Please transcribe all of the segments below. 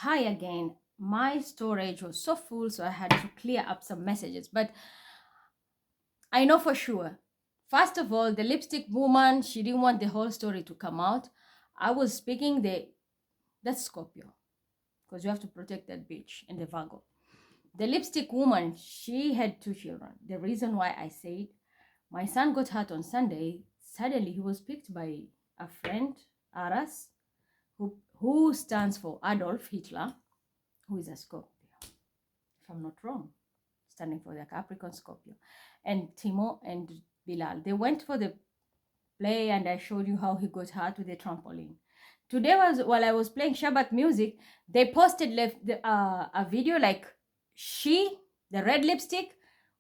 Hi again. My storage was so full, so I had to clear up some messages. But I know for sure. First of all, the lipstick woman, she didn't want the whole story to come out. I was speaking that's Scorpio, because you have to protect that bitch and the Virgo. The lipstick woman, she had 2 children. The reason why I said my son got hurt on Sunday, suddenly he was picked by a friend, Aras, who stands for Adolf Hitler, who is a Scorpio, if I'm not wrong, standing for the Capricorn Scorpio, and Timo and Bilal. They went for the play, and I showed you how he got hurt with the trampoline. Today while I was playing Shabbat music, they posted a video like the red lipstick,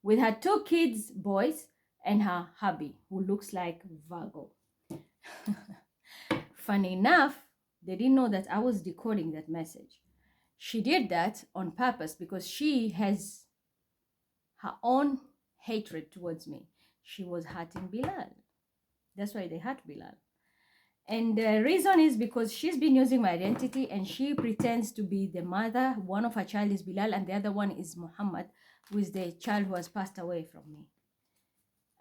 with her 2 kids, boys, and her hubby, who looks like Virgo. Funny enough, they didn't know that I was decoding that message. She did that on purpose because she has her own hatred towards me. She was hurting Bilal. That's why they hurt Bilal. And the reason is because she's been using my identity, and she pretends to be the mother. One of her child is Bilal, and the other one is Muhammad, who is the child who has passed away from me.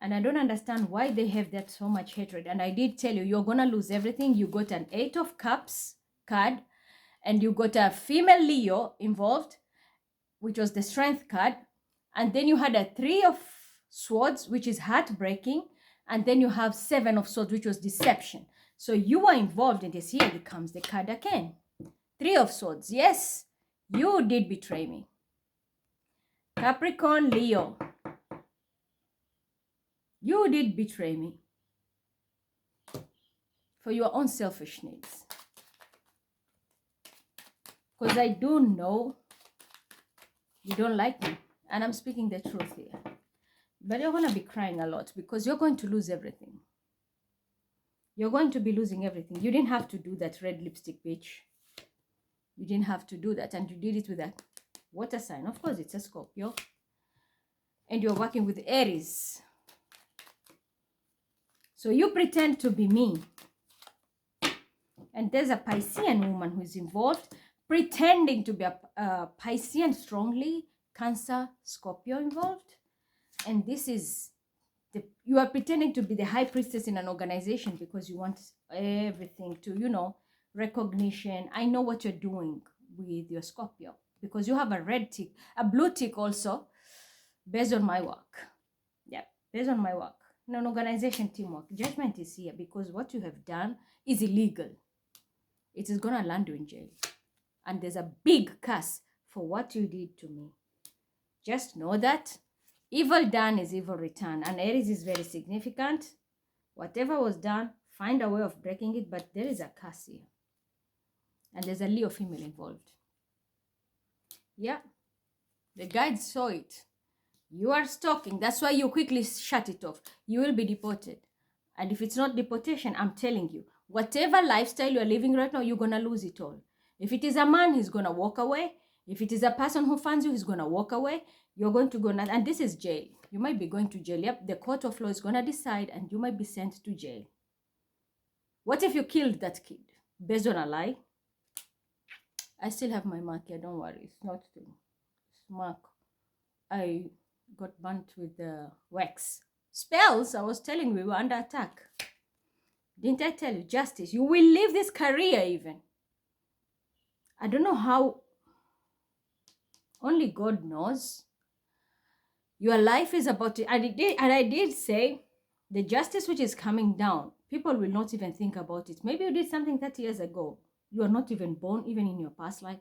And I don't understand why they have that so much hatred. And I did tell you, you're going to lose everything. You got an 8 of Cups card, and you got a female Leo involved, which was the Strength card. And then you had a 3 of Swords, which is heartbreaking. And then you have 7 of Swords, which was deception. So you were involved in this. Here comes the card again. 3 of Swords. Yes, you did betray me. Capricorn, Leo. You did betray me for your own selfish needs. Because I do know you don't like me. And I'm speaking the truth here. But you're going to be crying a lot because you're going to lose everything. You're going to be losing everything. You didn't have to do that red lipstick, bitch. You didn't have to do that. And you did it with a water sign. Of course, it's a Scorpio. And you're working with Aries. So you pretend to be me. And there's a Piscean woman who is involved, pretending to be a Piscean strongly, Cancer, Scorpio involved. And this is, you are pretending to be the high priestess in an organization because you want everything to, recognition. I know what you're doing with your Scorpio because you have a red tick, a blue tick also, based on my work. Yeah, based on my work. In an organization, teamwork. Judgment is here because what you have done is illegal. It is going to land you in jail. And there's a big curse for what you did to me. Just know that evil done is evil return. And Aries is very significant. Whatever was done, find a way of breaking it. But there is a curse here. And there's a Leo female involved. Yeah. The guides saw it. You are stalking. That's why you quickly shut it off. You will be deported. And if it's not deportation, I'm telling you, whatever lifestyle you're living right now, you're going to lose it all. If it is a man, he's going to walk away. If it is a person who funds you, he's going to walk away. You're going to go, and this is jail. You might be going to jail. Yep, the court of law is going to decide, and you might be sent to jail. What if you killed that kid based on a lie? I still have my mark here. Don't worry. It's not the mark. I got burnt with the wax. Spells, I was telling you, we were under attack. Didn't I tell you? Justice. You will leave this career even. I don't know how. Only God knows. Your life is about to, and I did say, the justice which is coming down, people will not even think about it. Maybe you did something 30 years ago. You are not even born, even in your past life.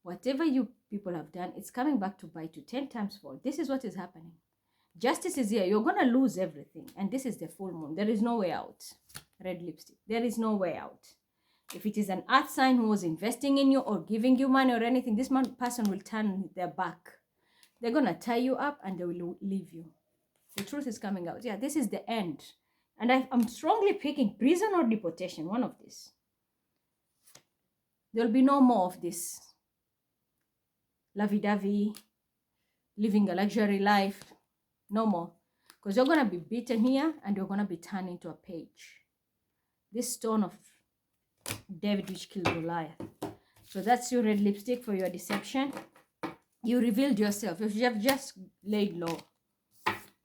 Whatever you people have done, it's coming back to bite you 10 times fold. This is what is happening. Justice is here. You're going to lose everything. And this is the full moon. There is no way out. Red lipstick. There is no way out. If it is an earth sign who was investing in you or giving you money or anything, this person will turn their back. They're going to tie you up and they will leave you. The truth is coming out. Yeah, this is the end. And I'm strongly picking prison or deportation. One of these. There'll be no more of this lovey-dovey, living a luxury life. No more. Because you're going to be beaten here and you're going to be turned into a page. This stone of David which killed Goliath. So that's your red lipstick for your deception. You revealed yourself. If you have just laid low,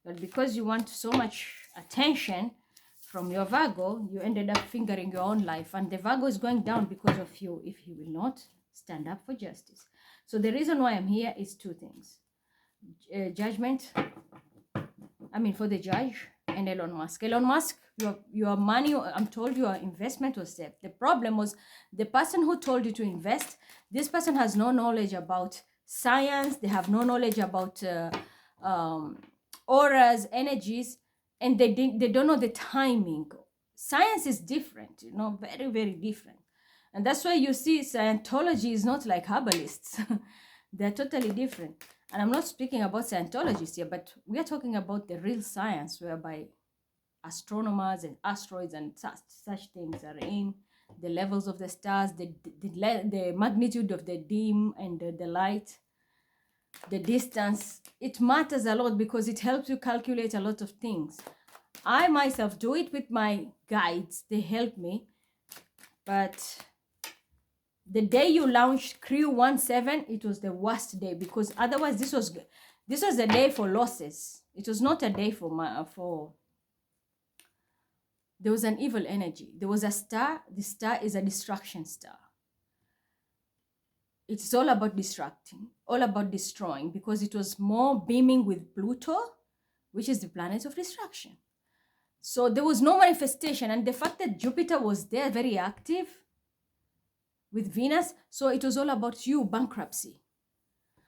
but because you want so much attention from your Virgo, you ended up fingering your own life. And the Virgo is going down because of you if he will not stand up for justice. So the reason why I'm here is two things. Judgment, for the judge and Elon Musk. Elon Musk, your money, I'm told your investment was safe. The problem was the person who told you to invest, this person has no knowledge about science. They have no knowledge about auras, energies, and they don't know the timing. Science is different, very, very different. And that's why you see Scientology is not like herbalists. They're totally different. And I'm not speaking about Scientologists here, but we are talking about the real science whereby astronomers and asteroids and such things are in the levels of the stars, the magnitude of the dim and the light, the distance. It matters a lot because it helps you calculate a lot of things. I myself do it with my guides. They help me. But the day you launched Crew 17, it was the worst day, because otherwise this was a day for losses. It was not a day for there was an evil energy. There was a star. The star is a distraction star. It's all about distracting, all about destroying, because it was more beaming with Pluto, which is the planet of distraction. So there was no manifestation. And the fact that Jupiter was there, very active with Venus, so it was all about you, bankruptcy.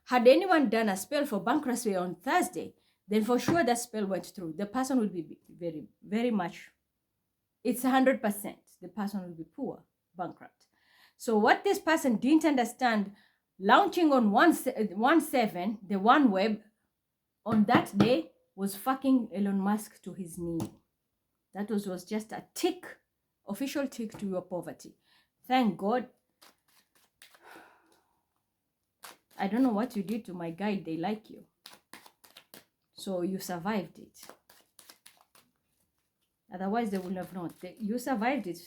Had anyone done a spell for bankruptcy on Thursday, then for sure that spell went through. The person will be very, very much, it's 100%. The person will be poor, bankrupt. So what this person didn't understand, launching on 1/7, the OneWeb, on that day was fucking Elon Musk to his knee. That was just a tick, official tick to your poverty. Thank God. I don't know what you did to my guide. They like you. So you survived it. Otherwise, they would have not. You survived it.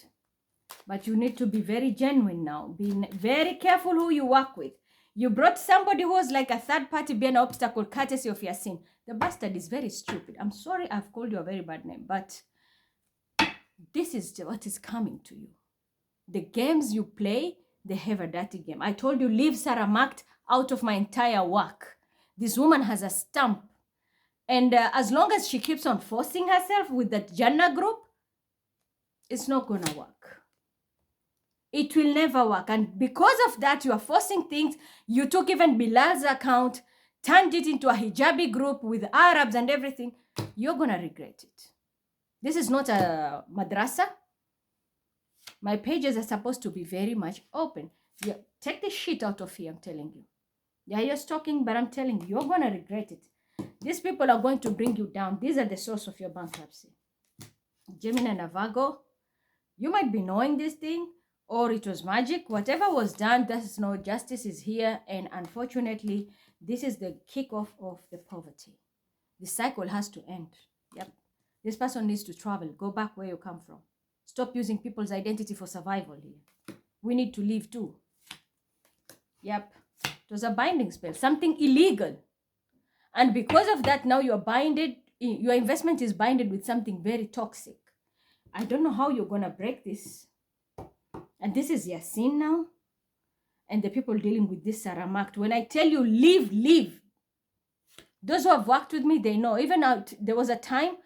But you need to be very genuine now. Be very careful who you work with. You brought somebody who was like a third party, be an obstacle, courtesy of Yasin. The bastard is very stupid. I'm sorry I've called you a very bad name, but this is what is coming to you. The games you play, they have a dirty game. I told you, leave Sarah Marked out of my entire work. This woman has a stamp. And as long as she keeps on forcing herself with that Jannah group, it's not going to work. It will never work. And because of that, you are forcing things. You took even Bilal's account, turned it into a hijabi group with Arabs and everything. You're going to regret it. This is not a madrasa. My pages are supposed to be very much open. Yeah, take the shit out of here, I'm telling you. Yeah, you're stalking, but I'm telling you, you're going to regret it. These people are going to bring you down. These are the source of your bankruptcy. Gemini and Virgo, you might be knowing this thing, or it was magic. Whatever was done, there's no justice is here. And unfortunately, this is the kickoff of the poverty. The cycle has to end. Yep. This person needs to travel. Go back where you come from. Stop using people's identity for survival here. We need to live too. Yep. It was a binding spell. Something illegal. And because of that, now you're binded. Your investment is binded with something very toxic. I don't know how you're going to break this. And this is Yasin now. And the people dealing with this Sarah Marked. When I tell you, leave, leave. Those who have worked with me, they know. Even out, there was a time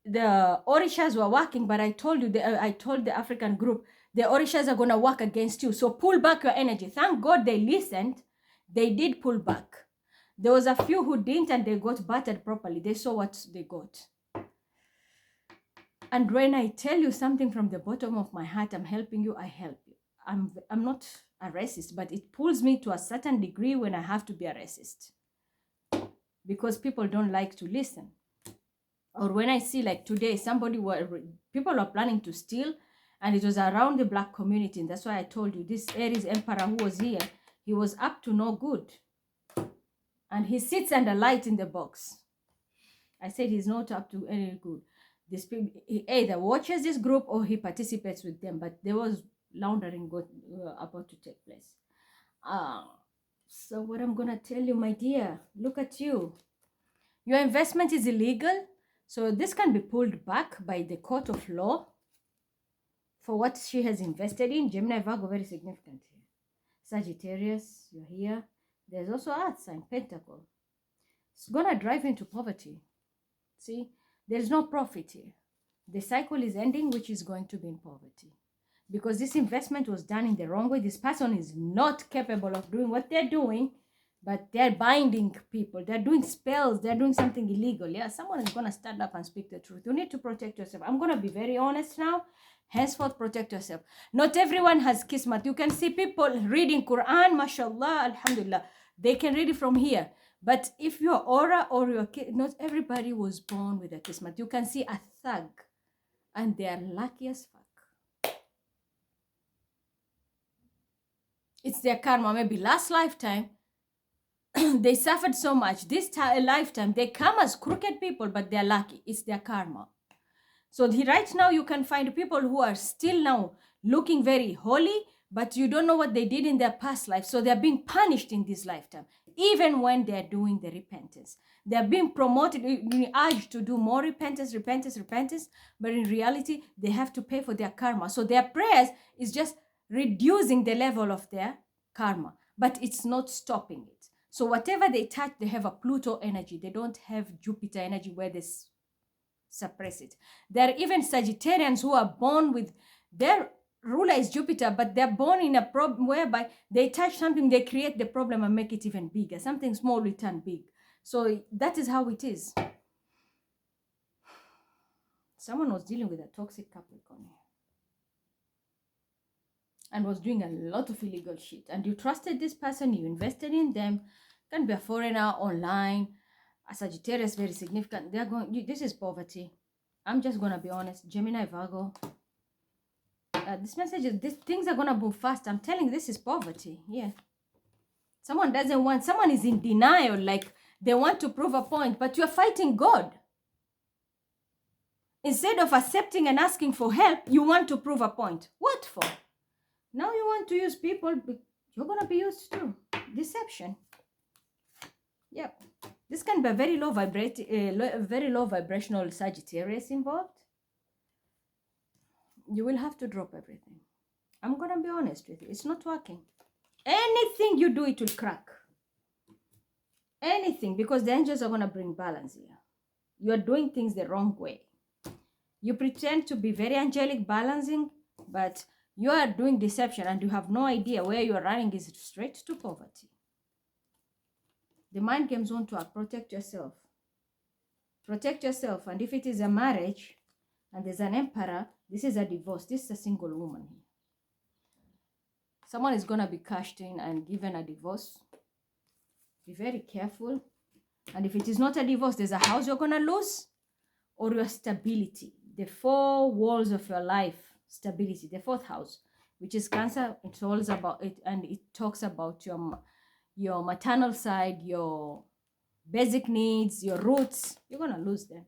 the Orishas were working, but I told you, I told the African group, the Orishas are going to work against you. So pull back your energy. Thank God they listened. They did pull back. There was a few who didn't, and they got battered properly. They saw what they got. And when I tell you something from the bottom of my heart, I'm helping you, I help you. I'm not a racist, but it pulls me to a certain degree when I have to be a racist. Because people don't like to listen. Or when I see, like today, people are planning to steal, and it was around the black community. And that's why I told you, this Aries emperor who was here, he was up to no good. And he sits under light in the box. I said he's not up to any good. He either watches this group or he participates with them. But there was laundering about to take place. So what I'm going to tell you, my dear, look at you. Your investment is illegal. So this can be pulled back by the court of law for what she has invested in. Gemini, Virgo, very significant here. Sagittarius, you're here. There's also Earth sign, Pentacle. It's going to drive into poverty. See, there's no profit here. The cycle is ending, which is going to be in poverty. Because this investment was done in the wrong way. This person is not capable of doing what they're doing, but they're binding people. They're doing spells. They're doing something illegal. Yeah, someone is going to stand up and speak the truth. You need to protect yourself. I'm going to be very honest now. Henceforth, protect yourself. Not everyone has kismat. You can see people reading Quran, mashallah, alhamdulillah. They can read it from here. But if your aura or your kid, not everybody was born with a kismat. You can see a thug and they are lucky as fuck. It's their karma. Maybe last lifetime, they suffered so much. This lifetime, they come as crooked people, but they're lucky. It's their karma. So right now, you can find people who are still now looking very holy, but you don't know what they did in their past life. So they're being punished in this lifetime, even when they're doing the repentance. They're being promoted, urged to do more repentance, but in reality, they have to pay for their karma. So their prayers is just reducing the level of their karma, but it's not stopping it. So whatever they touch, they have a Pluto energy. They don't have Jupiter energy where they suppress it. There are even Sagittarians who are born with their ruler is Jupiter, but they're born in a problem whereby they touch something, they create the problem and make it even bigger. Something small will turn big. So that is how it is. Someone was dealing with a toxic Capricorn and was doing a lot of illegal shit. And you trusted this person, you invested in them. Can be a foreigner, online. A Sagittarius, very significant. They're going, this is poverty. I'm just going to be honest. Gemini, Virgo. This message is, things are going to move fast. I'm telling you, this is poverty. Yeah. Someone doesn't want, someone is in denial, like they want to prove a point, but you're fighting God. Instead of accepting and asking for help, you want to prove a point. What for? Now you want to use people, but you're going to be used too. Deception. Yep. This can be a very low vibrational Sagittarius involved. You will have to drop everything. I'm going to be honest with you. It's not working. Anything you do, it will crack. Anything, because the angels are going to bring balance here. You are doing things the wrong way. You pretend to be very angelic, balancing, but you are doing deception and you have no idea where you are running is straight to poverty. The mind games want to protect yourself. Protect yourself. And if it is a marriage and there's an emperor, this is a divorce. This is a single woman here. Someone is going to be cashed in and given a divorce. Be very careful. And if it is not a divorce, there's a house you're going to lose or your stability. The 4 walls of your life, stability. The 4th house, which is Cancer. It's all about it. And it talks about your maternal side, your basic needs, your roots. You're going to lose them.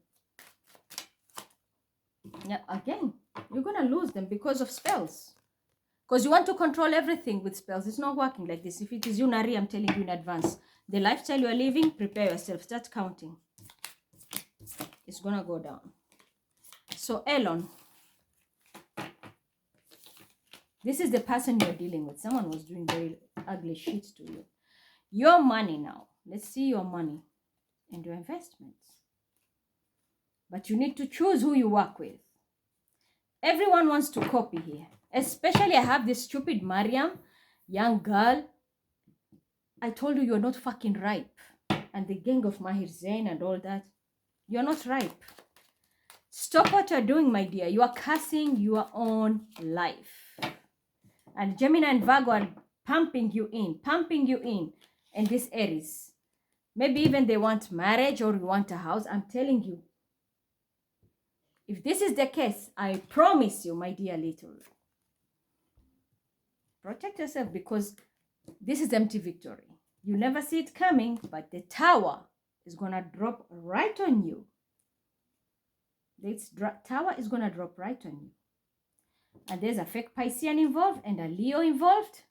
Yeah, again, you're going to lose them because of spells. Because you want to control everything with spells. It's not working like this. If it is you, Nari, I'm telling you in advance. The lifestyle you are living, prepare yourself. Start counting. It's going to go down. So, Elon. This is the person you're dealing with. Someone was doing very ugly shit to you. Your money now. Let's see your money and your investments. But you need to choose who you work with. Everyone wants to copy here. Especially I have this stupid Mariam, young girl. I told you you're not fucking ripe. And the gang of Mahir Zain and all that. You're not ripe. Stop what you're doing, my dear. You are cursing your own life. And Gemini and Virgo are pumping you in. And this Aries. Maybe even they want marriage or you want a house. I'm telling you. If this is the case, I promise you, my dear little. Protect yourself because this is empty victory. You never see it coming, but the tower is going to drop right on you. This tower is going to drop right on you. And there's a fake Piscean involved and a Leo involved.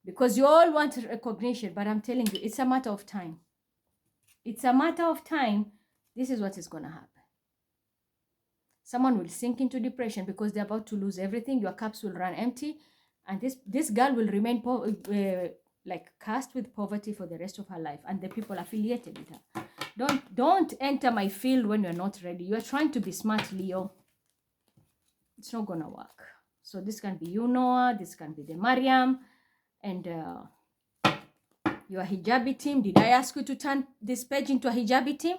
because you all want recognition, but I'm telling you, it's a matter of time. It's a matter of time. This is what is going to happen. Someone will sink into depression because they're about to lose everything. Your cups will run empty, and this girl will remain like cursed with poverty for the rest of her life, and the people affiliated with her. Don't enter my field when you're not ready. You're trying to be smart, Leo. It's not gonna work. So this can be you, Noah. This can be the Mariam, and your hijabi team. Did I ask you to turn this page into a hijabi team?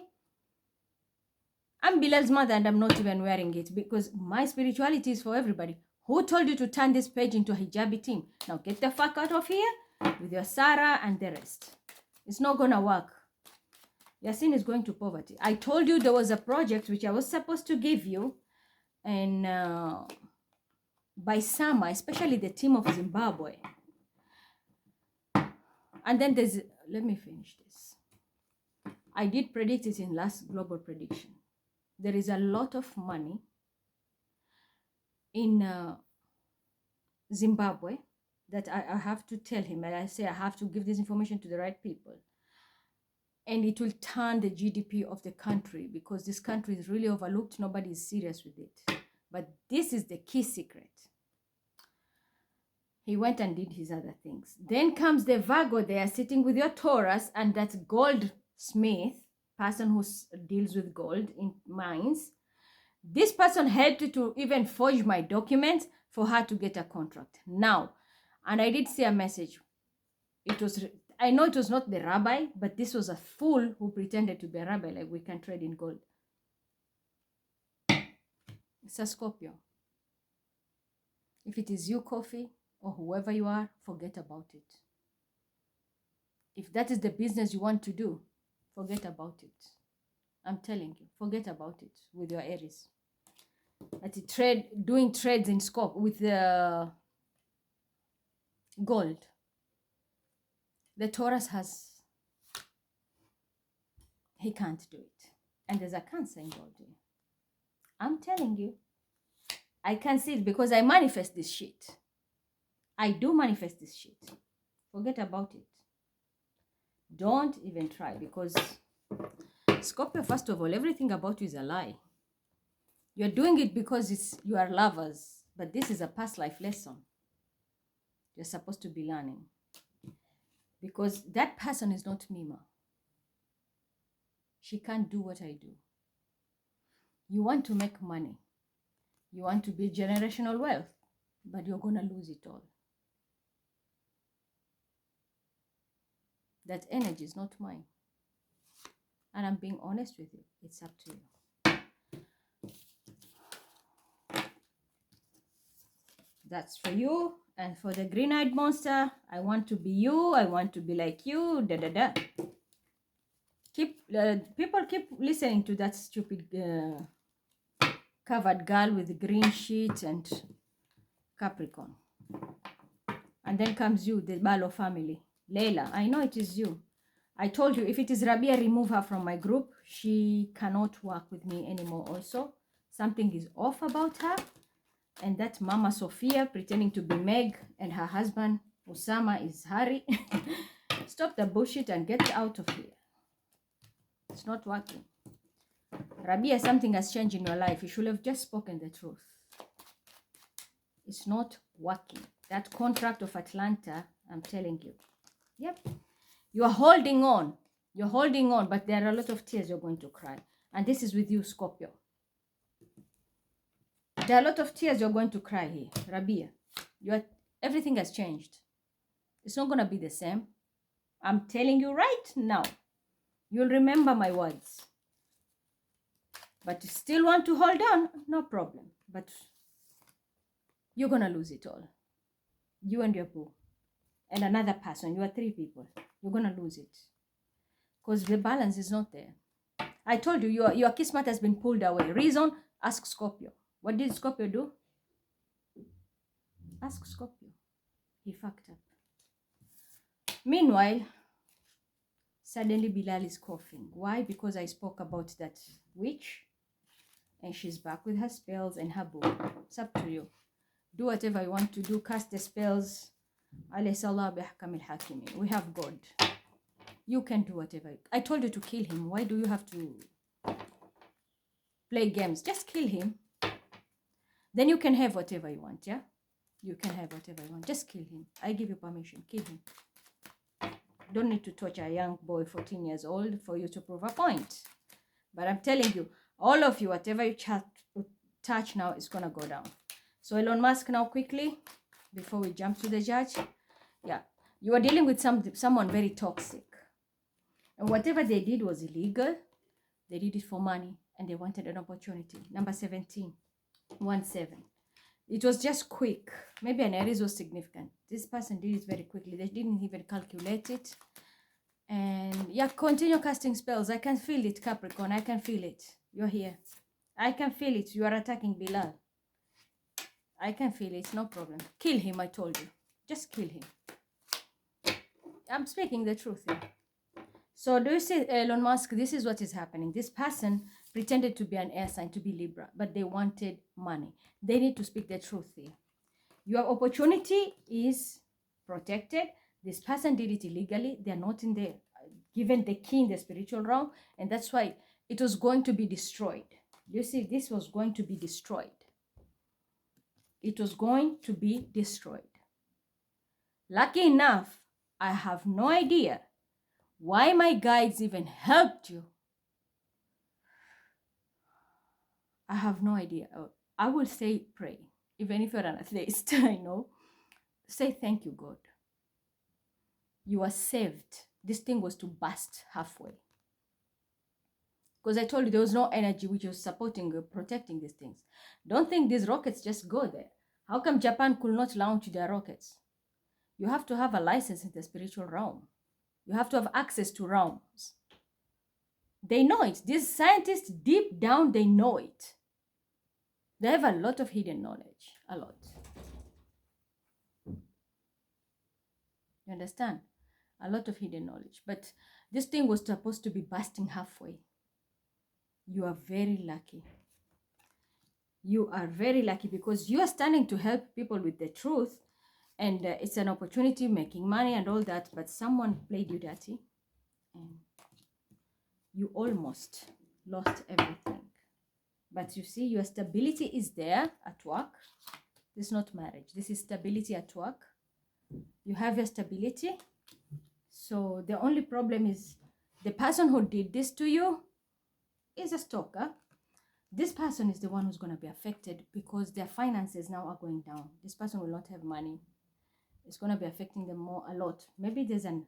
I'm Bilal's mother, and I'm not even wearing it because my spirituality is for everybody. Who told you to turn this page into a hijabi team? Now get the fuck out of here with your Sarah and the rest. It's not gonna work. Yasin is going to poverty. I told you there was a project which I was supposed to give you, and by summer, especially the team of Zimbabwe. And then there's, let me finish this. I did predict it in last global prediction. There is a lot of money in Zimbabwe that I have to tell him, and I say I have to give this information to the right people. And it will turn the GDP of the country because this country is really overlooked. Nobody is serious with it. But this is the key secret. He went and did his other things. Then comes the Virgo there sitting with your Taurus and that goldsmith, person who deals with gold in mines. This person had to even forge my documents for her to get a contract. Now, and I did see a message. I know it was not the rabbi, but this was a fool who pretended to be a rabbi, like we can trade in gold. It's a Scorpio. If it is you, Coffee, or whoever you are, forget about it. If that is the business you want to do, forget about it. I'm telling you, forget about it with your Aries. Doing trades in scope with the gold. The Taurus he can't do it. And there's a Cancer in gold here. I'm telling you, I can see it because I manifest this shit. I do manifest this shit. Forget about it. Don't even try because Scorpio, first of all, everything about you is a lie. You're doing it because you are lovers, but this is a past life lesson you're supposed to be learning. Because that person is not Mima. She can't do what I do. You want to make money. You want to build generational wealth, but you're going to lose it all. That energy is not mine. And I'm being honest with you. It's up to you. That's for you. And for the green-eyed monster, I want to be you. I want to be like you. Da da da. People keep listening to that stupid covered girl with the green sheet and Capricorn. And then comes you, the Balo family. Leila, I know it is you. I told you, if it is Rabia, remove her from my group. She cannot work with me anymore also. Something is off about her. And that Mama Sophia pretending to be Meg and her husband Osama is Harry. Stop the bullshit and get out of here. It's not working. Rabia, something has changed in your life. You should have just spoken the truth. It's not working. That contract of Atlanta, I'm telling you. Yep. You are holding on. You're holding on, but there are a lot of tears you're going to cry. And this is with you, Scorpio. There are a lot of tears you're going to cry here, Rabia. Everything has changed. It's not going to be the same. I'm telling you right now. You'll remember my words. But you still want to hold on? No problem. But you're going to lose it all. You and your boo. And another person. You are 3 people. You're going to lose it. Because the balance is not there. I told you, your kismet has been pulled away. Reason? Ask Scorpio. What did Scorpio do? Ask Scorpio. He fucked up. Meanwhile, suddenly Bilal is coughing. Why? Because I spoke about that witch. And she's back with her spells and her boo. It's up to you. Do whatever you want to do. Cast the spells. أليس الله بأحكم الحاكمين. We have God. You can do whatever. I told you to kill him. Why do you have to play games? Just kill him. Then you can have whatever you want, yeah? You can have whatever you want. Just kill him. I give you permission. Kill him. Don't need to torture a young boy, 14 years old, for you to prove a point. But I'm telling you, all of you, whatever you touch now is going to go down. So Elon Musk now quickly, before we jump to the judge. Yeah, you are dealing with someone very toxic. And whatever they did was illegal. They did it for money and they wanted an opportunity. Number 17, 1-7. It was just quick. Maybe an Aries was significant. This person did it very quickly. They didn't even calculate it. And yeah, continue casting spells. I can feel it, Capricorn. I can feel it. You're here. I can feel it. You are attacking Bilal. I can feel it. No problem. Kill him, I told you. Just kill him. I'm speaking the truth here. So do you see, Elon Musk, this is what is happening. This person pretended to be an air sign, to be Libra, but they wanted money. They need to speak the truth here. Your opportunity is protected. This person did it illegally. They are not in the, given the key in the spiritual realm, and that's why it was going to be destroyed. You see, this was going to be destroyed. It was going to be destroyed. Lucky enough, I have no idea why my guides even helped you. I have no idea. I will say pray. Even if you're an atheist, I know. Say thank you, God. You are saved. This thing was to burst halfway. Because I told you there was no energy which was supporting or protecting these things. Don't think these rockets just go there. How come Japan could not launch their rockets? You have to have a license in the spiritual realm. You have to have access to realms. They know it. These scientists, deep down, they know it. They have a lot of hidden knowledge. A lot. You understand? A lot of hidden knowledge. But this thing was supposed to be bursting halfway. You are very lucky. You are very lucky because you are standing to help people with the truth. And it's an opportunity, making money and all that. But someone played you dirty. And you almost lost everything. But you see, your stability is there at work. This is not marriage. This is stability at work. You have your stability. So the only problem is the person who did this to you is a stalker. This person is the one who's going to be affected because their finances now are going down. This person will not have money. It's going to be affecting them a lot. Maybe there's an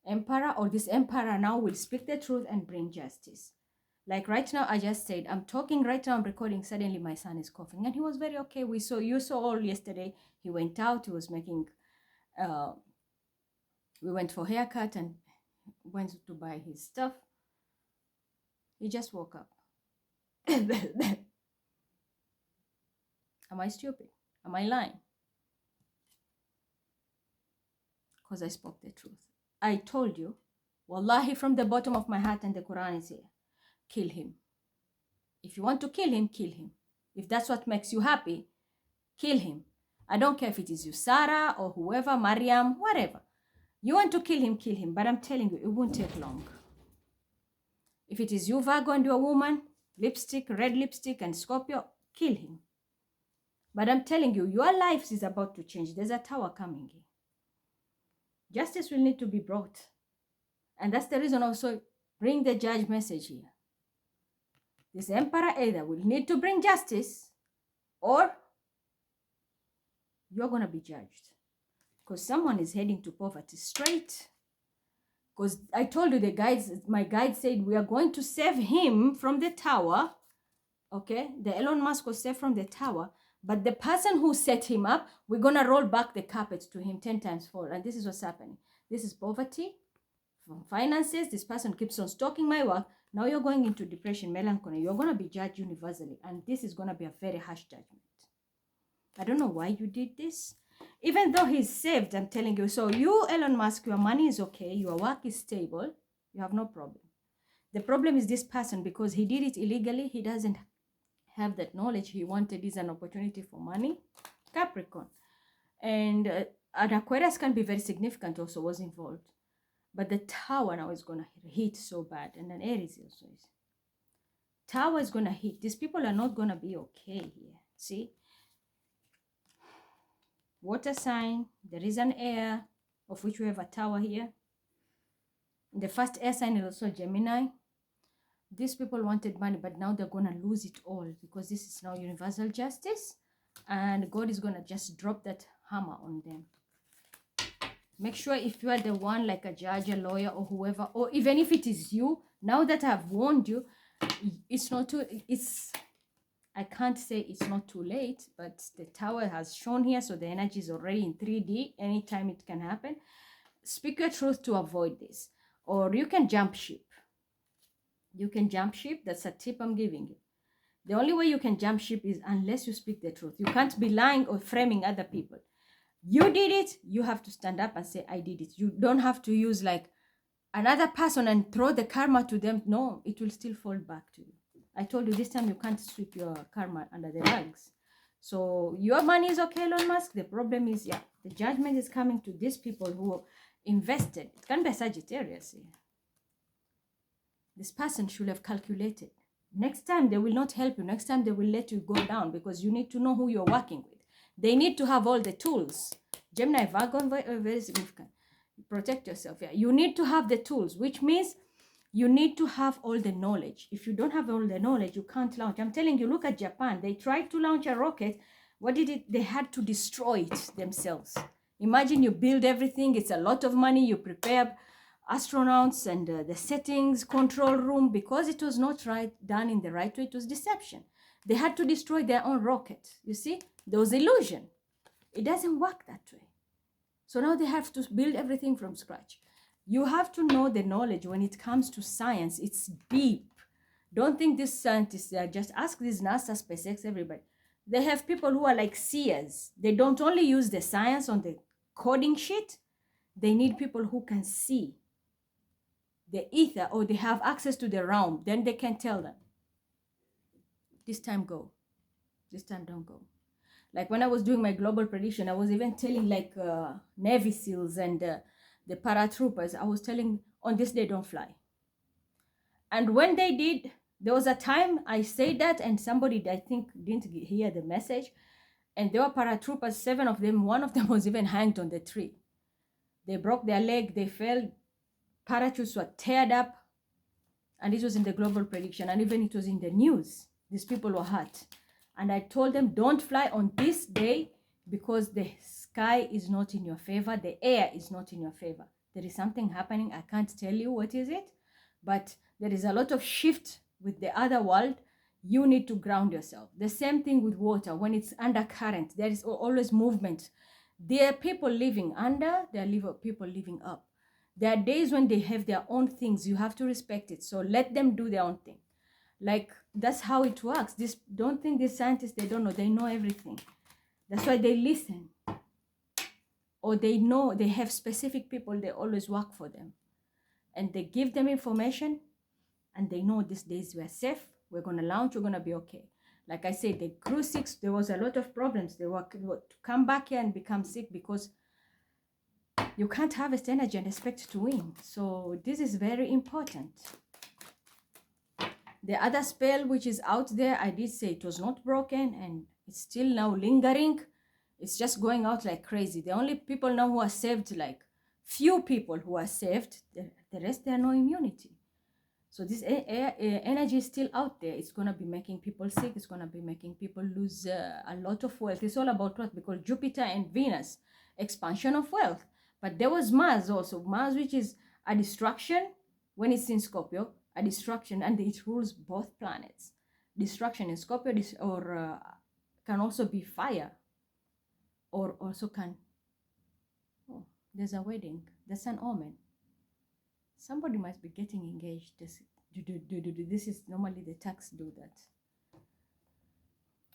emperor, or this emperor now will speak the truth and bring justice. Like right now, I just said, I'm talking right now, I'm recording. Suddenly my son is coughing and he was very okay. You saw all yesterday. He went out, he was making, we went for haircut and went to buy his stuff. He just woke up. Am I stupid? Am I lying? Because I spoke the truth. I told you, wallahi, from the bottom of my heart, and the Quran is here, kill him. If you want to kill him, kill him. If that's what makes you happy, kill him. I don't care if it is you, Sarah, or whoever, Mariam, whatever. You want to kill him. But I'm telling you, it won't take long. If it is you, Virgo, and you're a woman, lipstick, red lipstick, and Scorpio, kill him. But I'm telling you, your life is about to change. There's a tower coming here. Justice will need to be brought. And that's the reason also, bring the judge message here. This emperor either will need to bring justice or you're going to be judged. Because someone is heading to poverty straight. Because I told you the guides, my guide said we are going to save him from the tower. Okay, the Elon Musk was saved from the tower. But the person who set him up, we're going to roll back the carpet to him 10 times fold. And this is what's happening. This is poverty from finances. This person keeps on stalking my work. Now you're going into depression, melancholy. You're going to be judged universally. And this is going to be a very harsh judgment. I don't know why you did this. Even though he's saved, I'm telling you. So you, Elon Musk, your money is okay. Your work is stable. You have no problem. The problem is this person, because he did it illegally. He doesn't have that knowledge. He wanted is an opportunity for money. Capricorn. And an Aquarius can be very significant also was involved. But the tower now is going to hit so bad. And then Aries also is. Tower is going to hit. These people are not going to be okay here. See? Water sign. There is an air, of which we have a tower here. The first air sign is also Gemini. These people wanted money, but now they're going to lose it all because this is now universal justice. And God is going to just drop that hammer on them. Make sure if you are the one, like a judge, a lawyer, or whoever, or even if it is you, now that I've warned you, it's not too, I can't say it's not too late, but the tower has shown here, so the energy is already in 3D. Anytime it can happen. Speak your truth to avoid this. Or you can jump ship. You can jump ship. That's a tip I'm giving you. The only way you can jump ship is unless you speak the truth. You can't be lying or framing other people. You did it. You have to stand up and say, I did it. You don't have to use like another person and throw the karma to them. No, it will still fall back to you. I told you this time you can't sweep your karma under the rugs. So your money is okay, Elon Musk. The problem is, yeah, the judgment is coming to these people who invested. It can be a Sagittarius here. This person should have calculated. Next time they will not help you. Next time they will let you go down because you need to know who you're working with. They need to have all the tools. Gemini, Virgo, very significant. Protect yourself. Yeah, you need to have the tools, which means you need to have all the knowledge. If you don't have all the knowledge, you can't launch. I'm telling you, look at Japan. They tried to launch a rocket. What did it? They had to destroy it themselves. Imagine you build everything. It's a lot of money. You prepare astronauts and the settings, control room. Because it was not done in the right way, it was deception. They had to destroy their own rocket. You see? There was illusion. It doesn't work that way. So now they have to build everything from scratch. You have to know the knowledge when it comes to science. It's deep. Don't think these scientists are just ask these NASA, SpaceX, everybody. They have people who are like seers. They don't only use the science on the coding sheet. They need people who can see the ether or they have access to the realm. Then they can tell them, this time go. This time don't go. Like when I was doing my global prediction, I was even telling like Navy SEALs and the paratroopers, I was telling on this day don't fly. And when they did, there was a time I said that and somebody I think didn't hear the message. And there were paratroopers, 7 of them, one of them was even hanged on the tree. They broke their leg, they fell, parachutes were teared up. And it was in the global prediction and even it was in the news. These people were hurt. And I told them, don't fly on this day because the sky is not in your favor. The air is not in your favor. There is something happening. I can't tell you what is it, but there is a lot of shift with the other world. You need to ground yourself. The same thing with water. When it's under current, there is always movement. There are people living under, there are people living up. There are days when they have their own things. You have to respect it. So let them do their own thing. Like, that's how it works. Don't think these scientists, they don't know. They know everything. That's why they listen. Or they know, they have specific people, they always work for them. And they give them information, and they know these days we are safe, we're going to launch, we're going to be okay. Like I said, the cruise 6, there was a lot of problems. They were to come back here and become sick because you can't harvest energy and expect to win. So this is very important. The other spell which is out there, I did say it was not broken and it's still now lingering. It's just going out like crazy. The only people now who are saved, like few people who are saved, the rest, they are no immunity. So this energy is still out there. It's going to be making people sick. It's going to be making people lose a lot of wealth. It's all about wealth because Jupiter and Venus, expansion of wealth. But there was Mars also. Mars, which is a destruction when it's in Scorpio, a destruction, and it rules both planets. Destruction in Scorpio can also be fire, or also can, oh, there's a wedding. That's an omen. Somebody must be getting engaged. This is normally the Turks do that.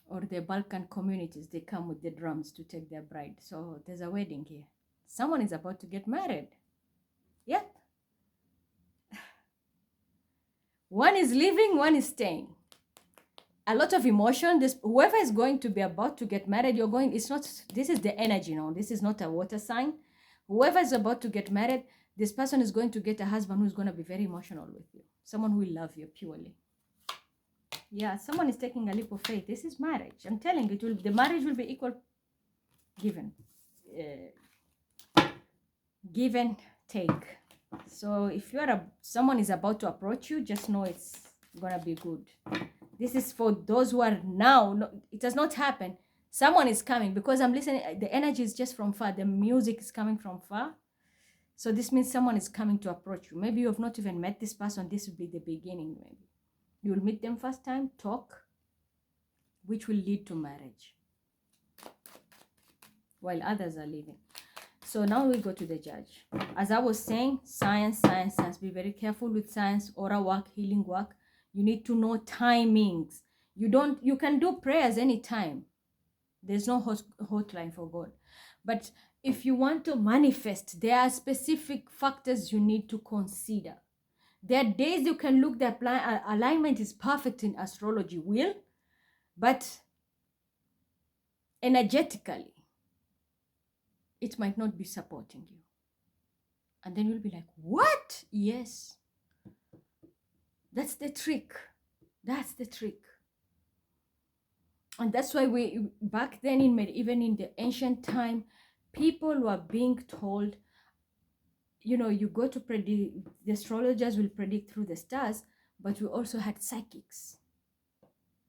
Or the Balkan communities, they come with the drums to take their bride. So there's a wedding here. Someone is about to get married. Yep. One is leaving, one is staying. a lot of emotion. This whoever is going to be about to get married, you're going, it's not, this is the energy now. This is not a water sign. Whoever is about to get married, this person is going to get a husband who's going to be very emotional with you. Someone who will love you purely. Yeah, someone is taking a leap of faith. This is marriage. I'm telling you, the marriage will be equal, given, give and take. So if someone is about to approach you, just know it's gonna be good. This is for those who are now. No, it has not happened. Someone is coming, because I'm listening. The energy is just from far. The music is coming from far. So this means someone is coming to approach you. Maybe you have not even met this person. This will be the beginning. Maybe you will meet them first time, talk, which will lead to marriage, while others are leaving. So now we go to the judge. As I was saying, science. Be very careful with science, aura work, healing work. You need to know timings. You can do prayers anytime. There's no hotline for God. But if you want to manifest, there are specific factors you need to consider. There are days you can look, the alignment is perfect in astrology wheel, but energetically, it might not be supporting you. And then you'll be like, what? Yes. That's the trick. That's the trick. And that's why back then, even in the ancient time, people were being told, you go to predict, the astrologers will predict through the stars, but we also had psychics.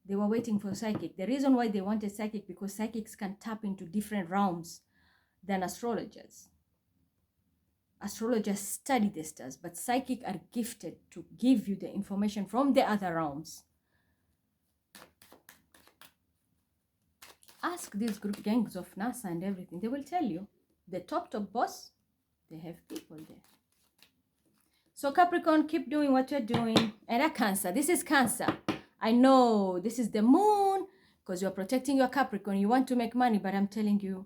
They were waiting for psychic. The reason why they wanted psychic, because psychics can tap into different realms than astrologers. Astrologers study the stars, but psychic are gifted to give you the information from the other realms. Ask these group gangs of NASA and everything. They will tell you. The top boss, they have people there. So Capricorn, keep doing what you're doing. And a Cancer. This is Cancer. I know this is the moon, because you're protecting your Capricorn. You want to make money, but I'm telling you,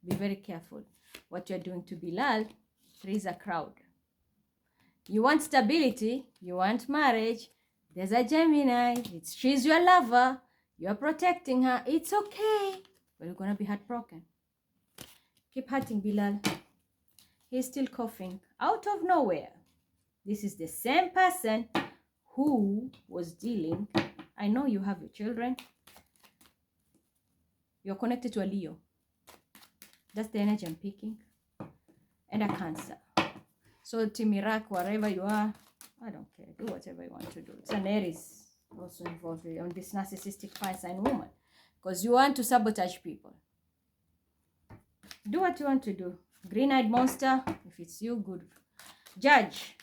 be very careful what you're doing to Bilal. Three's a crowd. You want stability. You want marriage. There's a Gemini. She's your lover. You're protecting her. It's okay. But you're going to be heartbroken. Keep hurting Bilal. He's still coughing out of nowhere. This is the same person who was dealing. I know you have your children. You're connected to a Leo. That's the energy I'm picking. And a Cancer. So Timirak, wherever you are, I don't care. Do whatever you want to do. It's an Aries also involved on this narcissistic fire sign woman, because you want to sabotage people. Do what you want to do. Green-eyed monster, if it's you, good. Judge,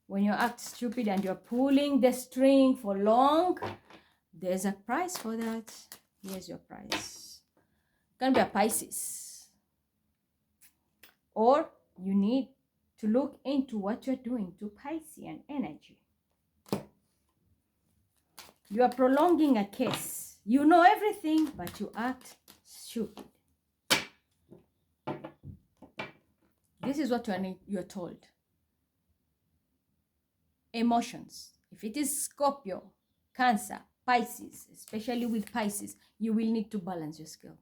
when you act stupid and you're pulling the string for long, there's a price for that. Here's your price. It can be a Pisces. Or you need to look into what you're doing to Piscean energy. You are prolonging a case. You know everything, but you act stupid. This is what you're told. Emotions. If it is Scorpio, Cancer, Pisces, especially with Pisces, you will need to balance your scale.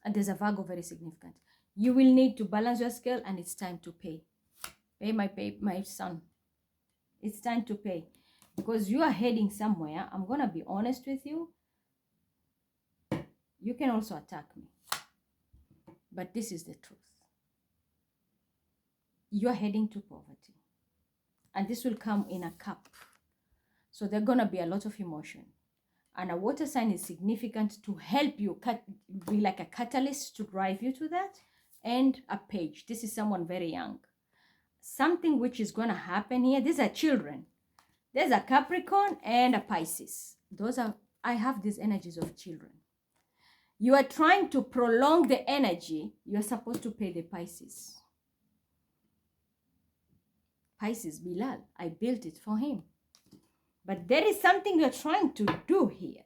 And there's a Virgo very significant. You will need to balance your scale, and it's time to pay. Pay my son. It's time to pay. Because you are heading somewhere. I'm going to be honest with you. You can also attack me. But this is the truth. You are heading to poverty. And this will come in a cup. So there's going to be a lot of emotion. And a water sign is significant to help you, be like a catalyst to drive you to that. And a page. This is someone very young. Something which is going to happen here. These are children. There's a Capricorn and a Pisces. I have these energies of children. You are trying to prolong the energy. You are supposed to pay the Pisces. Pisces, Bilal, I built it for him. But there is something you're trying to do here.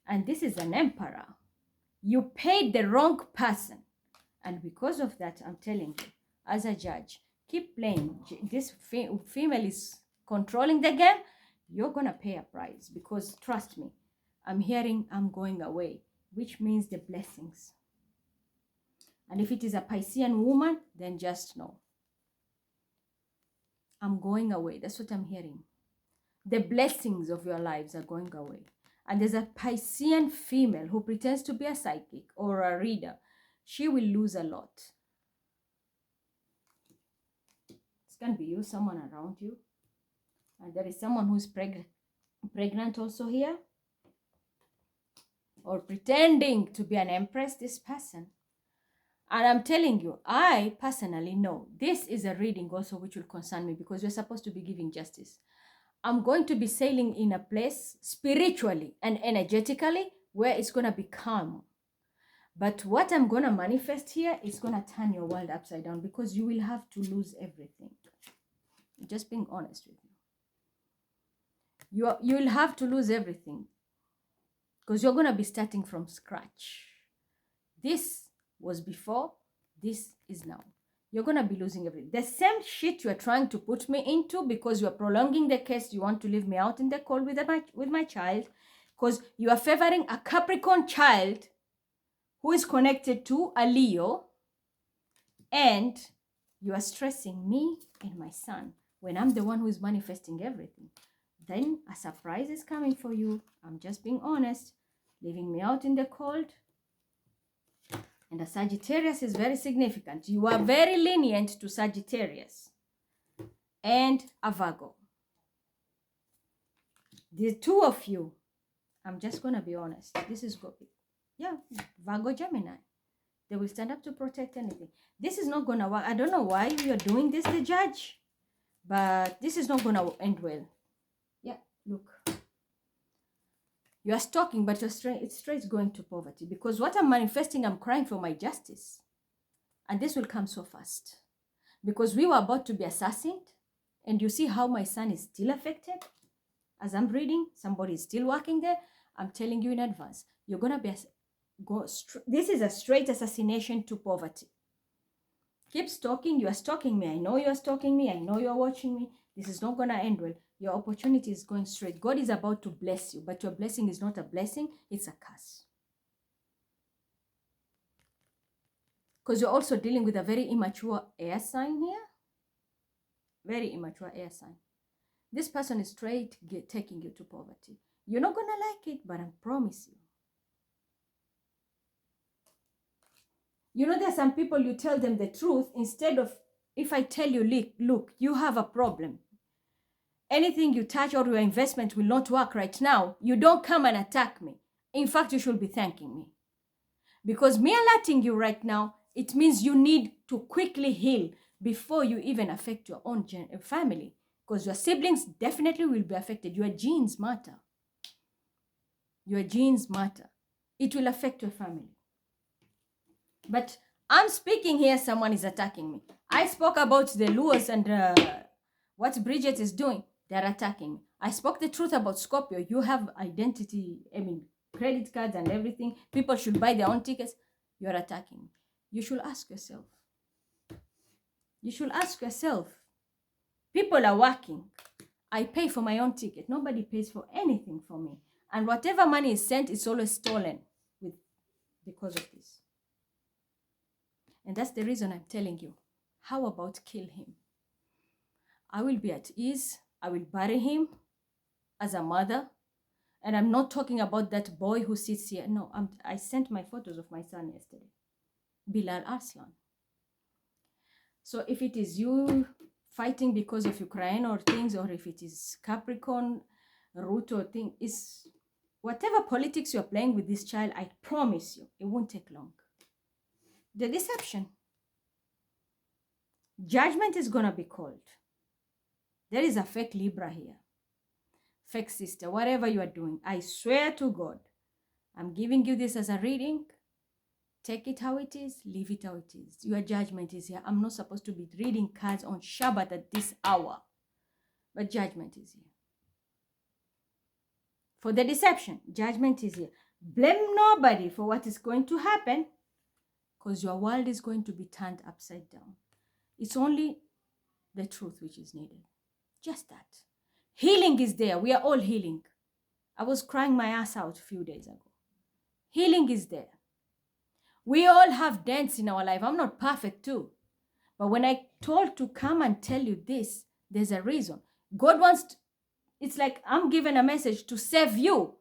And this is an emperor. You paid the wrong person. And because of that, I'm telling you, as a judge, keep playing. This female is controlling the game. you're going to pay a price, because trust me, I'm hearing I'm going away, which means the blessings. And if it is a Piscean woman, then just know I'm going away. That's what I'm hearing. The blessings of your lives are going away. And there's a Piscean female who pretends to be a psychic or a reader. She will lose a lot. This can be you, someone around you. And there is someone who's pregnant also here. Or pretending to be an empress, this person. And I'm telling you, I personally know this is a reading also which will concern me, because we're supposed to be giving justice. I'm going to be sailing in a place spiritually and energetically where it's going to be calm. But what I'm going to manifest here is going to turn your world upside down, because you will have to lose everything. Just being honest with you. You will have to lose everything, because you're going to be starting from scratch. This was before, this is now. You're going to be losing everything. The same shit you're trying to put me into because you're prolonging the case. You want to leave me out in the cold with my child, because you are favoring a Capricorn child who is connected to a Leo, and you are stressing me and my son when I'm the one who is manifesting everything. Then a surprise is coming for you. I'm just being honest. Leaving me out in the cold. And the Sagittarius is very significant. You are very lenient to Sagittarius and a Virgo. The two of you, I'm just going to be honest. This is good. Yeah, Virgo, Gemini. They will stand up to protect anything. This is not going to work. I don't know why you're doing this, the judge. But this is not going to end well. Yeah, look. You are stalking, but it's straight going to poverty. Because what I'm manifesting, I'm crying for my justice. And this will come so fast. Because we were about to be assassinated. And you see how my son is still affected. As I'm reading, somebody is still working there. I'm telling you in advance. You're going to be... This is a straight assassination to poverty. Keep stalking. You are stalking me. I know you are stalking me. I know you are watching me. This is not going to end well. Your opportunity is going straight. God is about to bless you, but your blessing is not a blessing. It's a curse. Because you're also dealing with a very immature air sign here. Very immature air sign. This person is straight taking you to poverty. You're not going to like it, but I promise you. You know, there are some people, you tell them the truth instead of, if I tell you, look, you have a problem. Anything you touch or your investment will not work right now. You don't come and attack me. In fact, you should be thanking me. Because me alerting you right now, it means you need to quickly heal before you even affect your own family. Because your siblings definitely will be affected. Your genes matter. Your genes matter. It will affect your family. But I'm speaking here, someone is attacking me. I spoke about the Lewis and what Bridget is doing. They're attacking me. I spoke the truth about Scorpio. You have identity, credit cards and everything. People should buy their own tickets. You're attacking me. You should ask yourself. You should ask yourself. People are working. I pay for my own ticket. Nobody pays for anything for me. And whatever money is sent, it's always stolen because of this. And that's the reason I'm telling you. How about kill him? I will be at ease. I will bury him as a mother. And I'm not talking about that boy who sits here. No, I sent my photos of my son yesterday. Bilal Arslan. So if it is you fighting because of Ukraine or things, or if it is Capricorn root or thing, is whatever politics you're playing with this child, I promise you, it won't take long. The deception. Judgment is going to be called. There is a fake Libra here. Fake sister, whatever you are doing. I swear to God, I'm giving you this as a reading. Take it how it is. Leave it how it is. Your judgment is here. I'm not supposed to be reading cards on Shabbat at this hour. But judgment is here. For the deception, judgment is here. Blame nobody for what is going to happen, because your world is going to be turned upside down. It's only the truth which is needed. Just that. Healing is there. We are all healing. I was crying my ass out a few days ago. Healing is there. We all have dents in our life. I'm not perfect too. But when I told to come and tell you this, there's a reason. God wants to, it's like I'm given a message to save you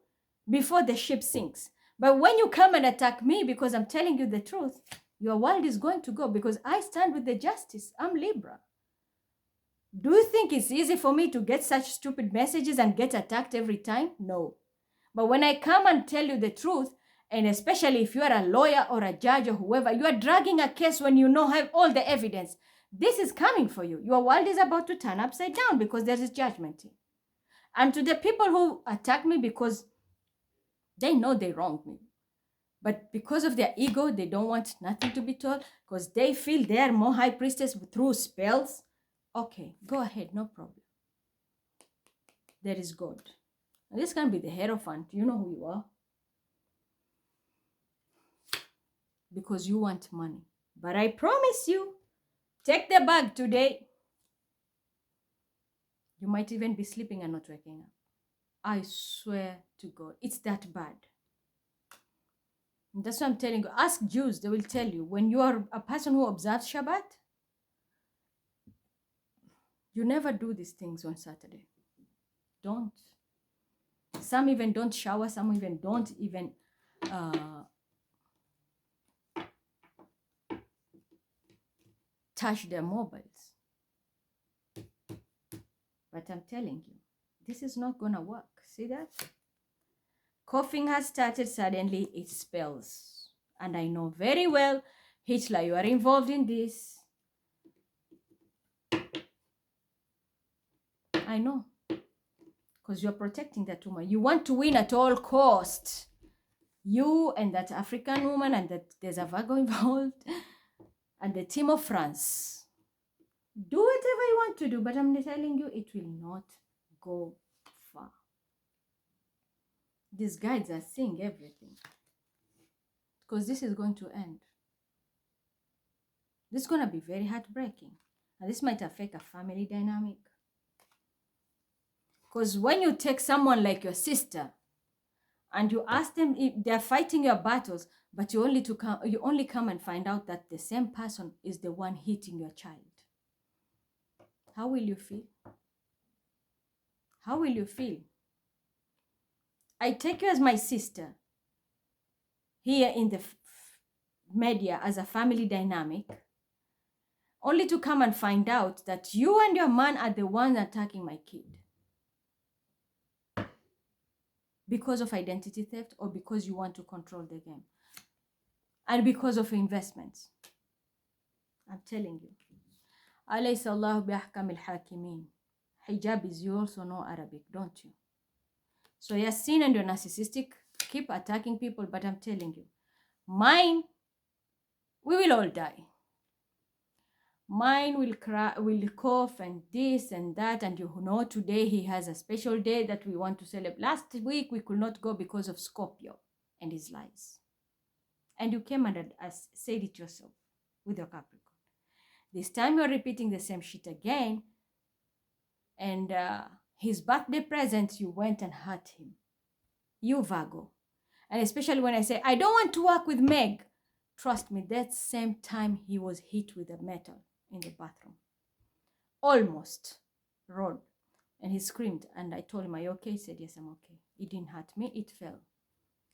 before the ship sinks. But when you come and attack me because I'm telling you the truth, your world is going to go because I stand with the justice. I'm Libra. Do you think it's easy for me to get such stupid messages and get attacked every time? No. But when I come and tell you the truth, and especially if you are a lawyer or a judge or whoever, you are dragging a case when you know have all the evidence. This is coming for you. Your world is about to turn upside down because there is judgment. And to the people who attack me because they know they wronged me, but because of their ego, they don't want nothing to be told because they feel they are more high priestess through spells. Okay, go ahead, no problem. There is God. And this can be the Hierophant. You know who you are. Because you want money. But I promise you, take the bag today. You might even be sleeping and not waking up. I swear to God, it's that bad. And that's what I'm telling you. Ask Jews, they will tell you. When you are a person who observes Shabbat, you never do these things on Saturday. Don't. Some even don't shower. Some even don't even touch their mobiles. But I'm telling you, this is not going to work. See that? Coughing has started suddenly. It spells. And I know very well, Hitler, you are involved in this. I know. Because you're protecting that woman. You want to win at all costs. You and that African woman, and that there's a Virgo involved, and the team of France. Do whatever you want to do, but I'm telling you, it will not go far. These guides are seeing everything. Because this is going to end. This is going to be very heartbreaking. And this might affect a family dynamic. Because when you take someone like your sister and you ask them if they're fighting your battles, but you only come and find out that the same person is the one hitting your child. How will you feel? How will you feel? I take you as my sister here in the media as a family dynamic, only to come and find out that you and your man are the ones attacking my kid. Because of identity theft or because you want to control the game. And because of investments. I'm telling you. أليس الله بأحكم الحاكمين. Hijab is, you also know Arabic, don't you? So you're seen and you're narcissistic, keep attacking people, but I'm telling you, mine, we will all die. Mine will cry, will cough and this and that, and you know today he has a special day that we want to celebrate. Last week we could not go because of Scorpio and his lies. And you came and said it yourself with your Capricorn. This time you're repeating the same shit again, and his birthday present, you went and hurt him. You Virgo. And especially when I say, I don't want to work with Meg. Trust me, that same time he was hit with a metal in the bathroom. Almost. Rod. And he screamed. And I told him, are you okay? He said, yes, I'm okay. It didn't hurt me. It fell.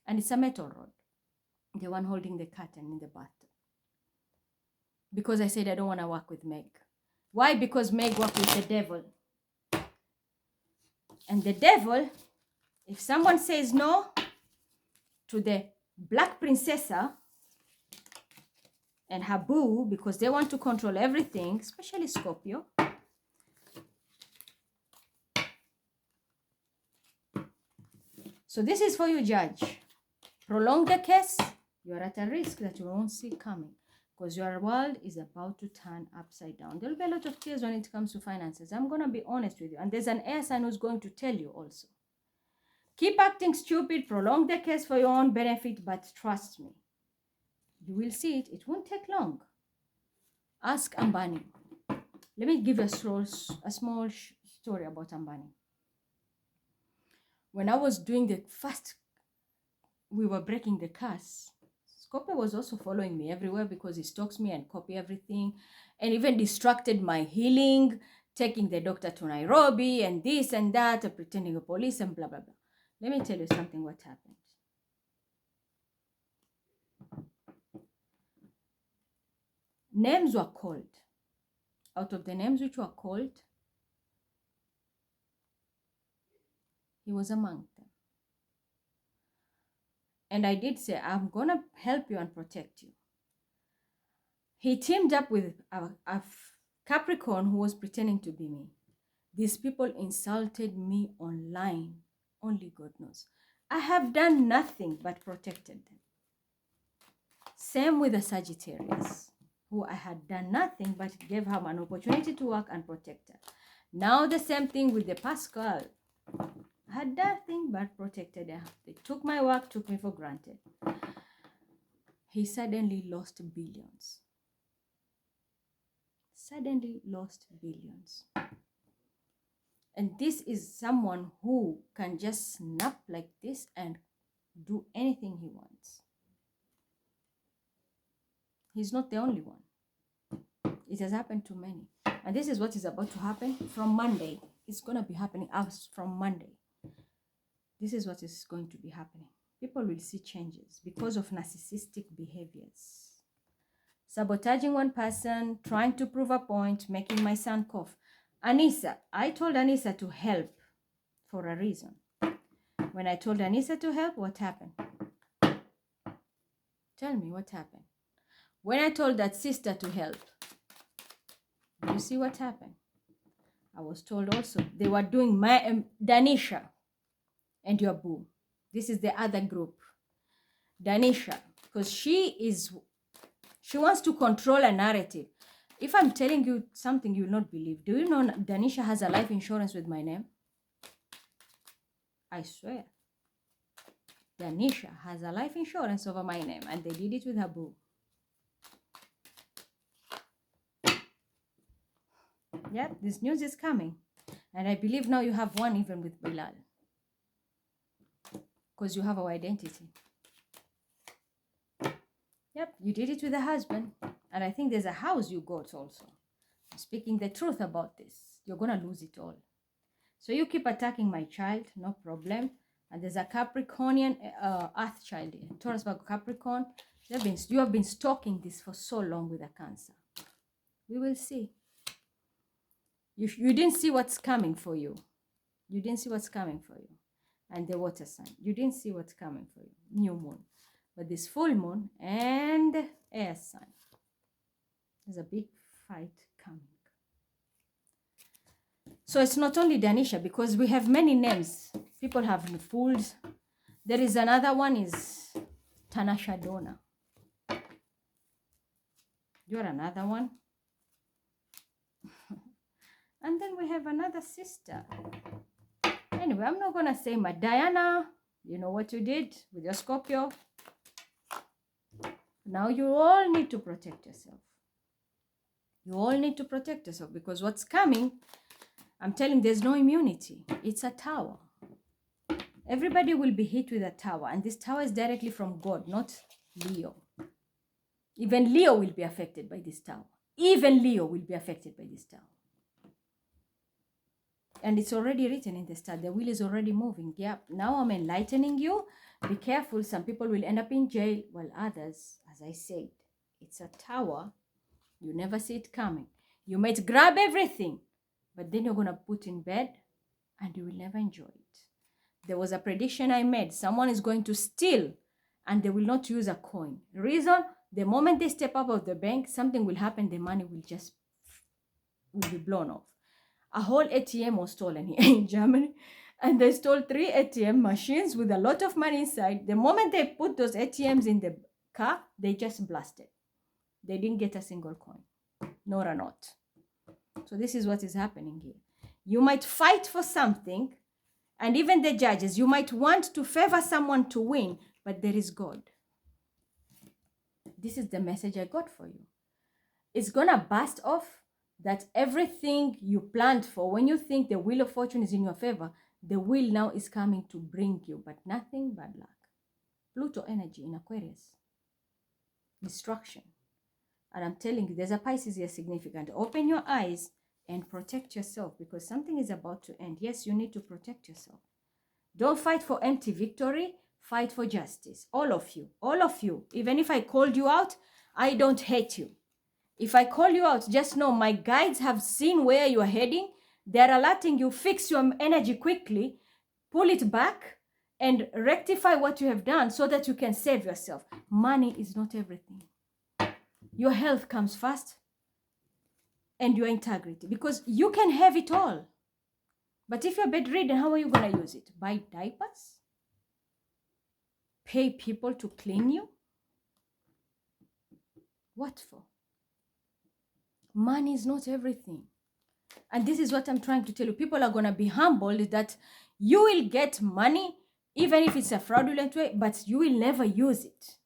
And it's a metal rod. The one holding the curtain in the bathtub. Because I said, I don't want to work with Meg. Why? Because Meg worked with the devil. And the devil, if someone says no to the black princessa and her boo, because they want to control everything, especially Scorpio. So this is for you, judge. Prolong the case, you are at a risk that you won't see coming. Because your world is about to turn upside down. There will be a lot of tears when it comes to finances. I'm going to be honest with you. And there's an air sign who's going to tell you also. Keep acting stupid, prolong the case for your own benefit, but trust me, you will see it. It won't take long. Ask Ambani. Let me give you a small story about Ambani. When I was doing the first, we were breaking the curse. Scorpio was also following me everywhere because he stalks me and copy everything, and even distracted my healing, taking the doctor to Nairobi and this and that, pretending a police and blah, blah, blah. Let me tell you something what happened. Names were called. Out of the names which were called, he was among them. And I did say, I'm going to help you and protect you. He teamed up with a Capricorn who was pretending to be me. These people insulted me online. Only God knows. I have done nothing but protected them. Same with the Sagittarius, who I had done nothing but gave her an opportunity to work and protect her. Now the same thing with the Pascal. I had nothing but protected her. They took my work, took me for granted. He suddenly lost billions. Suddenly lost billions. And this is someone who can just snap like this and do anything he wants. He's not the only one. It has happened to many. And this is what is about to happen from Monday. It's going to be happening from Monday. This is what is going to be happening. People will see changes because of narcissistic behaviors. Sabotaging one person, trying to prove a point, making my son cough. Anissa, I told Anissa to help for a reason. When I told Anissa to help, what happened? Tell me what happened. When I told that sister to help, do you see what happened? I was told also they were doing my Danisha and your boo. This is the other group. Danisha, because she wants to control a narrative. If I'm telling you something you will not believe, do you know Danisha has a life insurance with my name? I swear. Danisha has a life insurance over my name, and they did it with her boo. Yep, this news is coming. And I believe now you have one even with Bilal. Because you have our identity. Yep, you did it with a husband. And I think there's a house you got also. I'm speaking the truth about this. You're going to lose it all. So you keep attacking my child, no problem. And there's a Capricornian earth child here. Taurus by Capricorn. You have been stalking this for so long with a Cancer. We will see. You didn't see what's coming for you. You didn't see what's coming for you. And the water sign. You didn't see what's coming for you. New moon. But this full moon and air sign. There's a big fight coming. So it's not only Danisha, because we have many names. People have fools. There is another one is Tanasha Donna. You're another one. And then we have another sister. Anyway, I'm not going to say my Diana. You know what you did with your Scorpio. Now you all need to protect yourself. You all need to protect yourself because what's coming, I'm telling you, there's no immunity. It's a tower. Everybody will be hit with a tower. And this tower is directly from God, not Leo. Even Leo will be affected by this tower. Even Leo will be affected by this tower. And it's already written in the star. The wheel is already moving. Yep. Now I'm enlightening you. Be careful. Some people will end up in jail, while others, as I said, it's a tower. You never see it coming. You might grab everything, but then you're going to put in bed and you will never enjoy it. There was a prediction I made. Someone is going to steal and they will not use a coin. The reason, the moment they step out of the bank, something will happen. The money will be blown off. A whole ATM was stolen here in Germany. And they stole 3 ATM machines with a lot of money inside. The moment they put those ATMs in the car, they just blasted. They didn't get a single coin, nor a note. So this is what is happening here. You might fight for something, and even the judges, you might want to favor someone to win, but there is God. This is the message I got for you. It's going to burst off that everything you planned for, when you think the wheel of fortune is in your favor, The wheel now is coming to bring you, but nothing but luck. Pluto energy in Aquarius. Destruction. And I'm telling you, there's a Pisces here significant. Open your eyes and protect yourself because something is about to end. Yes, you need to protect yourself. Don't fight for empty victory. Fight for justice. All of you. All of you. Even if I called you out, I don't hate you. If I call you out, just know my guides have seen where you are heading. They're alerting you. Fix your energy quickly. Pull it back and rectify what you have done so that you can save yourself. Money is not everything. Your health comes first and your integrity because you can have it all. But if you're bedridden, how are you going to use it? Buy diapers? Pay people to clean you? What for? Money is not everything. And this is what I'm trying to tell you. People are going to be humbled that you will get money, even if it's a fraudulent way, but you will never use it.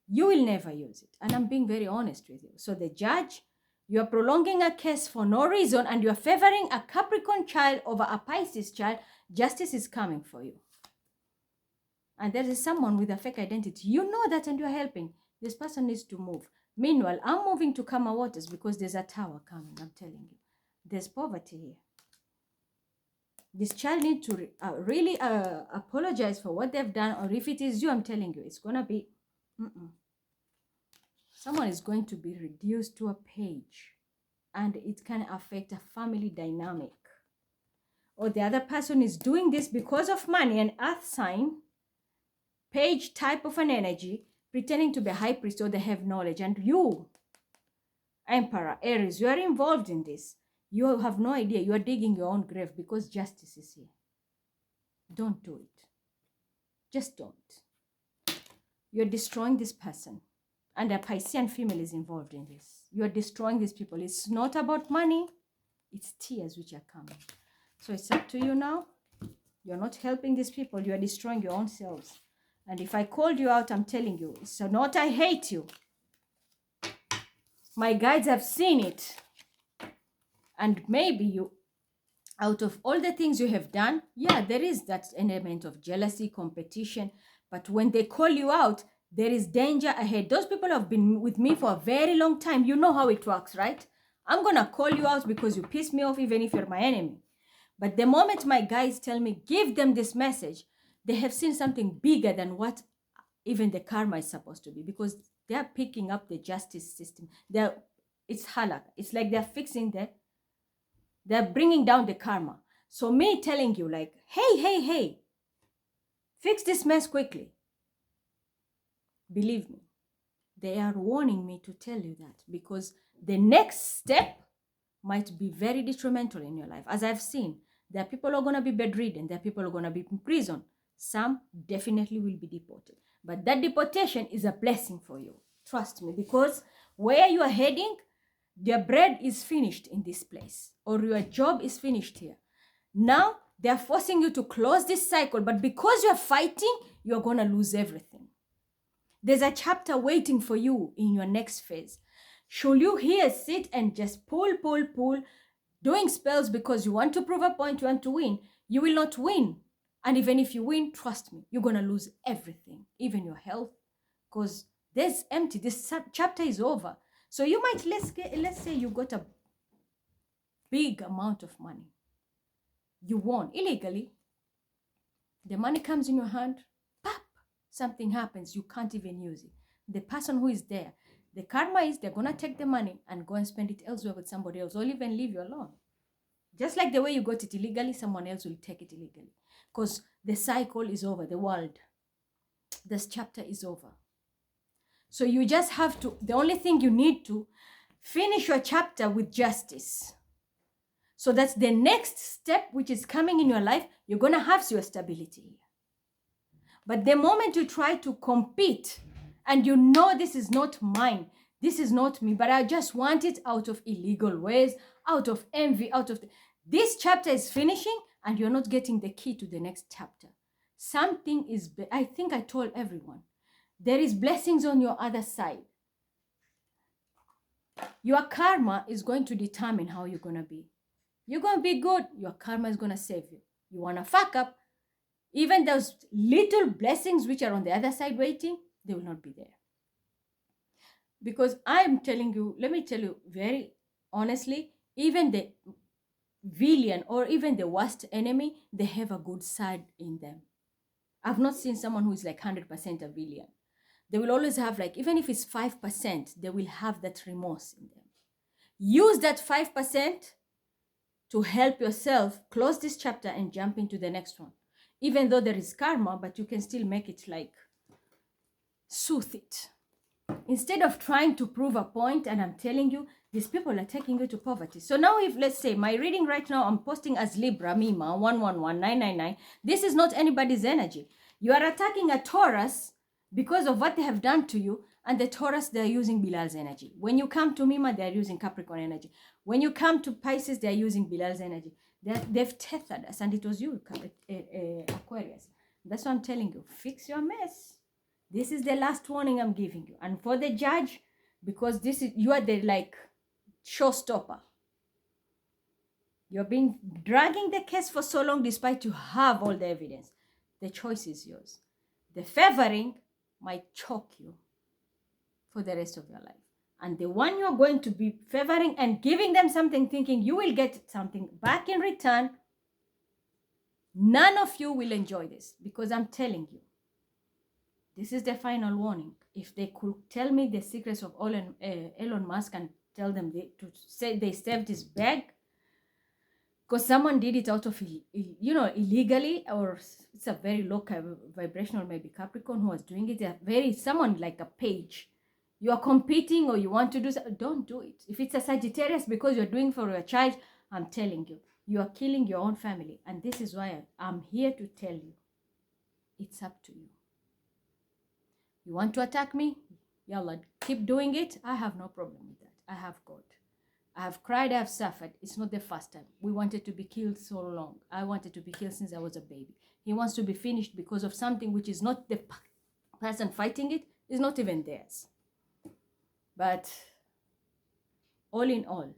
You will never use it. And I'm being very honest with you. So the judge, you are prolonging a case for no reason and you are favoring a Capricorn child over a Pisces child. Justice is coming for you. And there is someone with a fake identity. You know that and you're helping. This person needs to move. Meanwhile, I'm moving to calmer waters because there's a tower coming. I'm telling you. There's poverty here. This child needs to really apologize for what they've done. Or if it is you, I'm telling you, it's going to be... Someone is going to be reduced to a page. And it can affect a family dynamic. Or the other person is doing this because of money, an earth sign, page type of an energy, pretending to be a high priest or they have knowledge. And you, Emperor, Aries, you are involved in this. You have no idea. You are digging your own grave because justice is here. Don't do it. Just don't. You're destroying this person. And a Piscean female is involved in this. You're destroying these people. It's not about money. It's tears which are coming. So it's up to you now. You're not helping these people. You are destroying your own selves. And if I called you out, I'm telling you, it's not I hate you. My guides have seen it. And maybe you, out of all the things you have done, yeah, there is that element of jealousy, competition. But when they call you out, there is danger ahead. Those people have been with me for a very long time. You know how it works, right? I'm going to call you out because you piss me off even if you're my enemy. But the moment my guides tell me, give them this message, they have seen something bigger than what even the karma is supposed to be because they're picking up the justice system. It's halak. It's like they're fixing they're bringing down the karma. So me telling you like, hey, fix this mess quickly. Believe me, they are warning me to tell you that because the next step might be very detrimental in your life. As I've seen, there are people who are going to be bedridden. There are people who are going to be in prison. Some definitely will be deported. But that deportation is a blessing for you. Trust me, because where you are heading, your bread is finished in this place or your job is finished here. Now, they are forcing you to close this cycle. But because you are fighting, you're going to lose everything. There's a chapter waiting for you in your next phase. Should you here sit and just pull, doing spells because you want to prove a point, you want to win, you will not win. And even if you win, trust me, you're going to lose everything, even your health, because there's empty. This chapter is over. So you might, let's say you got a big amount of money. You won illegally. The money comes in your hand, pop, something happens, you can't even use it. The person who is there, the karma is they're going to take the money and go and spend it elsewhere with somebody else or even leave you alone. Just like the way you got it illegally, someone else will take it illegally. Because the cycle is over, the world. This chapter is over. So you just have to, the only thing you need to finish your chapter with justice. So that's the next step which is coming in your life. You're going to have your stability. But the moment you try to compete and you know this is not mine, this is not me, but I just want it out of illegal ways, out of envy, this chapter is finishing and you're not getting the key to the next chapter. Something is, I think I told everyone, there is blessings on your other side. Your karma is going to determine how you're going to be. You're going to be good, your karma is going to save you. You want to fuck up, even those little blessings which are on the other side waiting, they will not be there. Because I'm telling you, let me tell you very honestly, even the villain or even the worst enemy, they have a good side in them. I've not seen someone who is like 100% a villain. They will always have, like, even if it's 5%, they will have that remorse in them. Use that 5% to help yourself close this chapter and jump into the next one. Even though there is karma, but you can still make it like soothe it. Instead of trying to prove a point, and I'm telling you, these people are taking you to poverty. So now if, let's say, my reading right now, I'm posting as Libra, Mima, 111999. This is not anybody's energy. You are attacking a Taurus because of what they have done to you, and the Taurus, they're using Bilal's energy. When you come to Mima, they're using Capricorn energy. When you come to Pisces, they're using Bilal's energy. They've tethered us, and it was you, Aquarius. That's what I'm telling you. Fix your mess. This is the last warning I'm giving you. And for the judge, because this is, you are the like showstopper. You've been dragging the case for so long despite you have all the evidence. The choice is yours. The favoring might choke you for the rest of your life. And the one you're going to be favoring and giving them something thinking you will get something back in return, none of you will enjoy this, because I'm telling you, this is the final warning. If they could tell me the secrets of Elon Musk and tell them to say they saved his bag, because someone did it out of, illegally, or it's a very low vibrational, maybe Capricorn who was doing it, someone like a page. You are competing or you want to do something, don't do it. If it's a Sagittarius because you're doing for your child, I'm telling you, you are killing your own family. And this is why I'm here to tell you, it's up to you. You want to attack me? Yalla, keep doing it. I have no problem with that. I have God. I have cried, I have suffered. It's not the first time. We wanted to be killed so long. I wanted to be killed since I was a baby. He wants to be finished because of something which is not the person fighting it, is not even theirs. But all in all,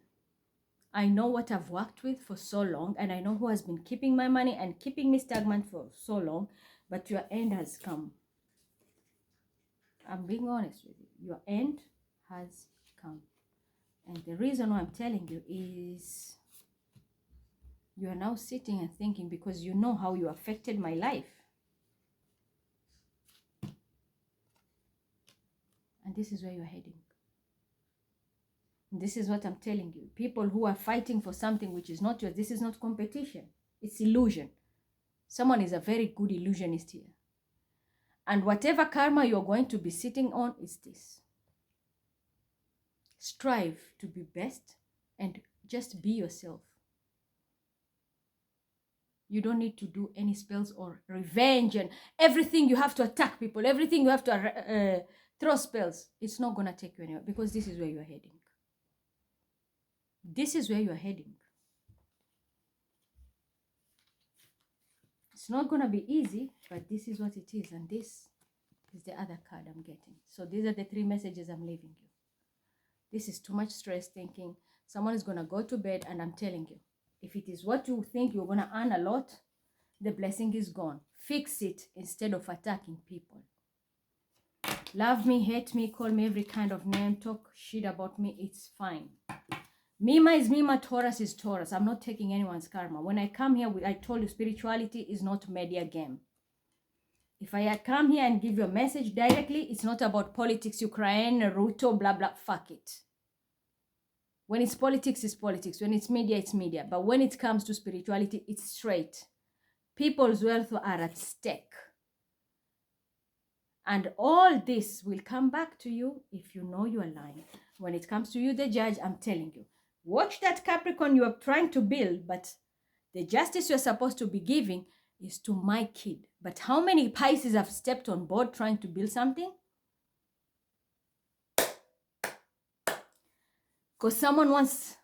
I know what I've worked with for so long, and I know who has been keeping my money and keeping me stagnant for so long, but your end has come. I'm being honest with you. Your end has come. And the reason why I'm telling you is you are now sitting and thinking, because you know how you affected my life. And this is where you're heading. And this is what I'm telling you. People who are fighting for something which is not yours, this is not competition. It's illusion. Someone is a very good illusionist here. And whatever karma you're going to be sitting on is this. Strive to be best and just be yourself. You don't need to do any spells or revenge and everything you have to attack people, everything you have to throw spells. It's not going to take you anywhere, because this is where you're heading. This is where you're heading. It's not going to be easy, but this is what it is. And this is the other card I'm getting. So these are the 3 messages I'm leaving you. This is too much stress thinking. Someone is going to go to bed, and I'm telling you, if it is what you think you're going to earn a lot, the blessing is gone. Fix it instead of attacking people. Love me, hate me, call me every kind of name, talk shit about me, it's fine. Mima is Mima, Taurus is Taurus. I'm not taking anyone's karma. When I come here, I told you spirituality is not media game. If I come here and give you a message directly, it's not about politics, Ukraine, Ruto, blah, blah, fuck it. When it's politics, it's politics. When it's media, it's media. But when it comes to spirituality, it's straight. People's wealth are at stake. And all this will come back to you if you know you are lying. When it comes to you, the judge, I'm telling you, watch that Capricorn you are trying to build, but the justice you're supposed to be giving is to my kid. But how many Pisces have stepped on board trying to build something? Because someone wants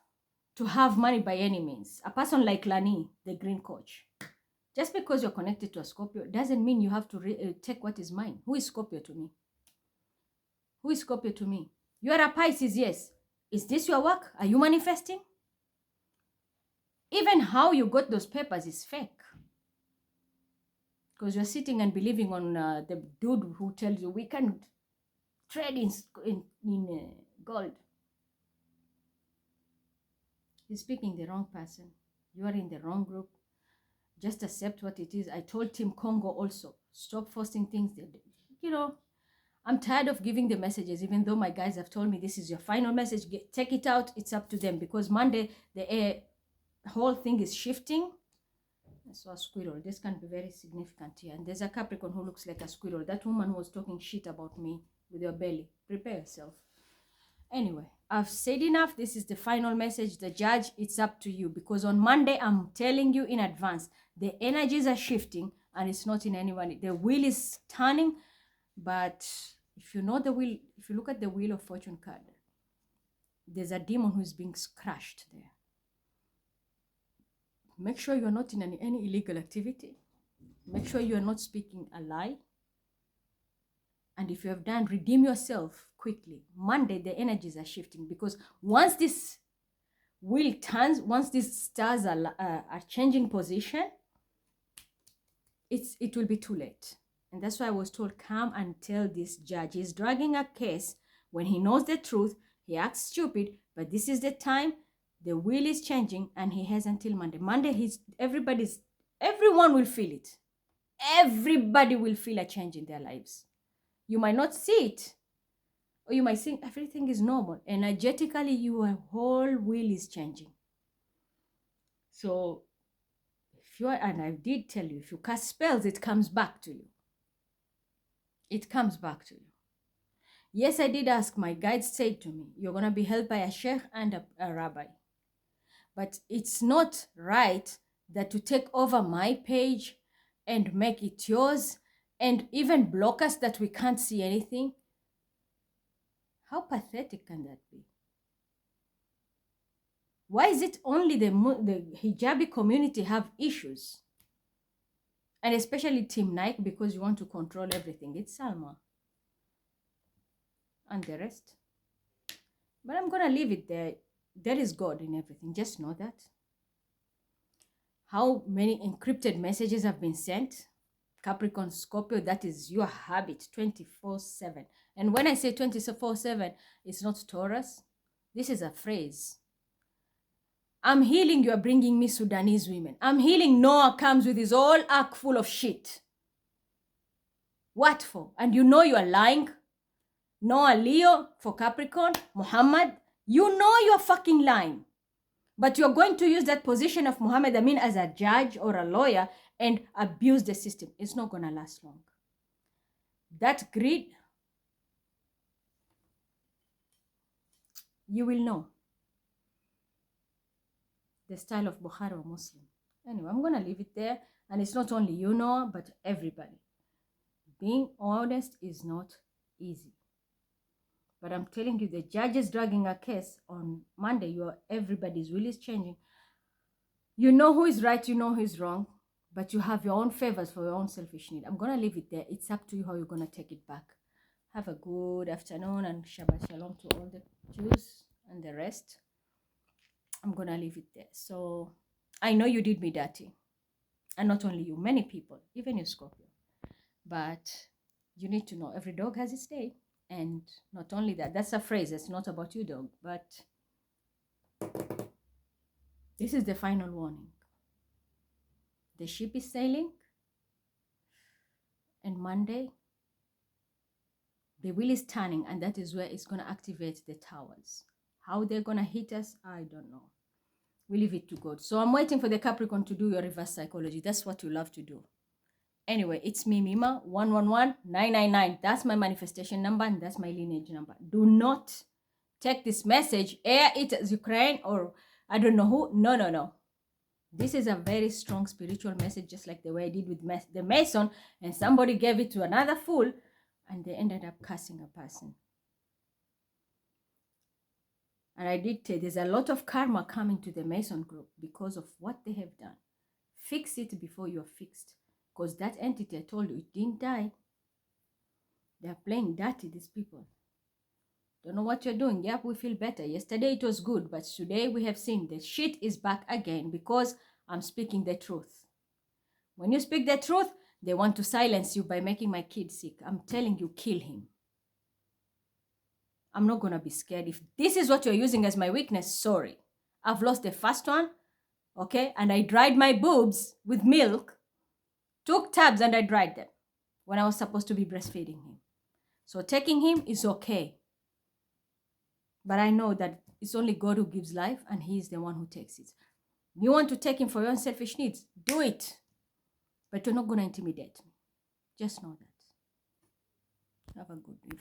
to have money by any means. A person like Lani, the green coach. Just because you're connected to a Scorpio doesn't mean you have to take what is mine. Who is Scorpio to me? Who is Scorpio to me? You are a Pisces, yes. Is this your work? Are you manifesting? Even how you got those papers is fake. Because you're sitting and believing on the dude who tells you we can trade in gold. He's speaking the wrong person. You are in the wrong group. Just accept what it is. I told Team Congo also, stop forcing things. You know, I'm tired of giving the messages, even though my guys have told me this is your final message. Take it out. It's up to them. Because Monday, the whole thing is shifting. I saw a squirrel. This can be very significant here. And there's a Capricorn who looks like a squirrel. That woman was talking shit about me with your belly. Prepare yourself. Anyway, I've said enough. This is the final message. The judge, it's up to you. Because on Monday, I'm telling you in advance, the energies are shifting and it's not in anyone. The wheel is turning. But if you know the wheel, if you look at the Wheel of Fortune card, there's a demon who's being crushed there. Make sure you're not in any illegal activity. Make sure you're not speaking a lie. And if you have done, redeem yourself quickly. Monday, the energies are shifting because once this wheel turns, once these stars are changing position, it will be too late. And that's why I was told, come and tell this judge. He's dragging a case when he knows the truth. He acts stupid, but this is the time. The wheel is changing and he has until Monday. Monday, everyone will feel it. Everybody will feel a change in their lives. You might not see it, or you might think everything is normal. Energetically, your whole wheel is changing. So, and I did tell you, if you cast spells, it comes back to you. It comes back to you. Yes, I did ask. My guide said to me, you're going to be helped by a sheikh and a rabbi. But it's not right that to take over my page and make it yours and even block us that we can't see anything. How pathetic can that be? Why is it only the hijabi community have issues? And especially Team Nike, because you want to control everything. It's Salma. And the rest. But I'm going to leave it there. There is God in everything. Just know that. How many encrypted messages have been sent? Capricorn, Scorpio, that is your habit 24/7. And when I say 24/7, it's not Taurus. This is a phrase. I'm healing, you are bringing me Sudanese women. I'm healing, Noah comes with his whole ark full of shit. What for? And you know you are lying. Noah, Leo for Capricorn, Muhammad, you know you're fucking lying. But you're going to use that position of Muhammad Amin as a judge or a lawyer and abuse the system. It's not going to last long. That greed, you will know the style of Bukhari or Muslim. Anyway, I'm going to leave it there. And it's not only you know, but everybody. Being honest is not easy. But I'm telling you, the judge is dragging a case on Monday. Everybody's will is changing. You know who is right, you know who is wrong, but you have your own favors for your own selfish need. I'm going to leave it there. It's up to you how you're going to take it back. Have a good afternoon and Shabbat Shalom to all the Jews and the rest. I'm going to leave it there. So I know you did me dirty. And not only you, many people, even you, Scorpio. But you need to know every dog has its day. And not only that, that's a phrase. It's not about you, dog. But this is the final warning. The ship is sailing. And Monday, the wheel is turning. And that is where it's going to activate the towers. How they're going to hit us, I don't know. We leave it to God. So I'm waiting for the Capricorn to do your reverse psychology. That's what you love to do. Anyway, it's me, Mima, 111999. That's my manifestation number and that's my lineage number. Do not take this message, air it as Ukraine or I don't know who. No. This is a very strong spiritual message, just like the way I did with the Mason, and somebody gave it to another fool and they ended up cursing a person. And I did say there's a lot of karma coming to the Mason group because of what they have done. Fix it before you're fixed. Because that entity, I told you, it didn't die. They're playing dirty, these people. Don't know what you're doing. Yep, we feel better. Yesterday it was good, but today we have seen the shit is back again because I'm speaking the truth. When you speak the truth, They want to silence you by making my kid sick. I'm telling you, kill him. I'm not going to be scared. If this is what you're using as my weakness, sorry. I've lost the first one, okay? And I dried my boobs with milk, took tabs and I dried them when I was supposed to be breastfeeding him. So taking him is okay. But I know that it's only God who gives life and He is the one who takes it. You want to take him for your own selfish needs? Do it. But you're not going to intimidate me. Just know that. Have a good evening.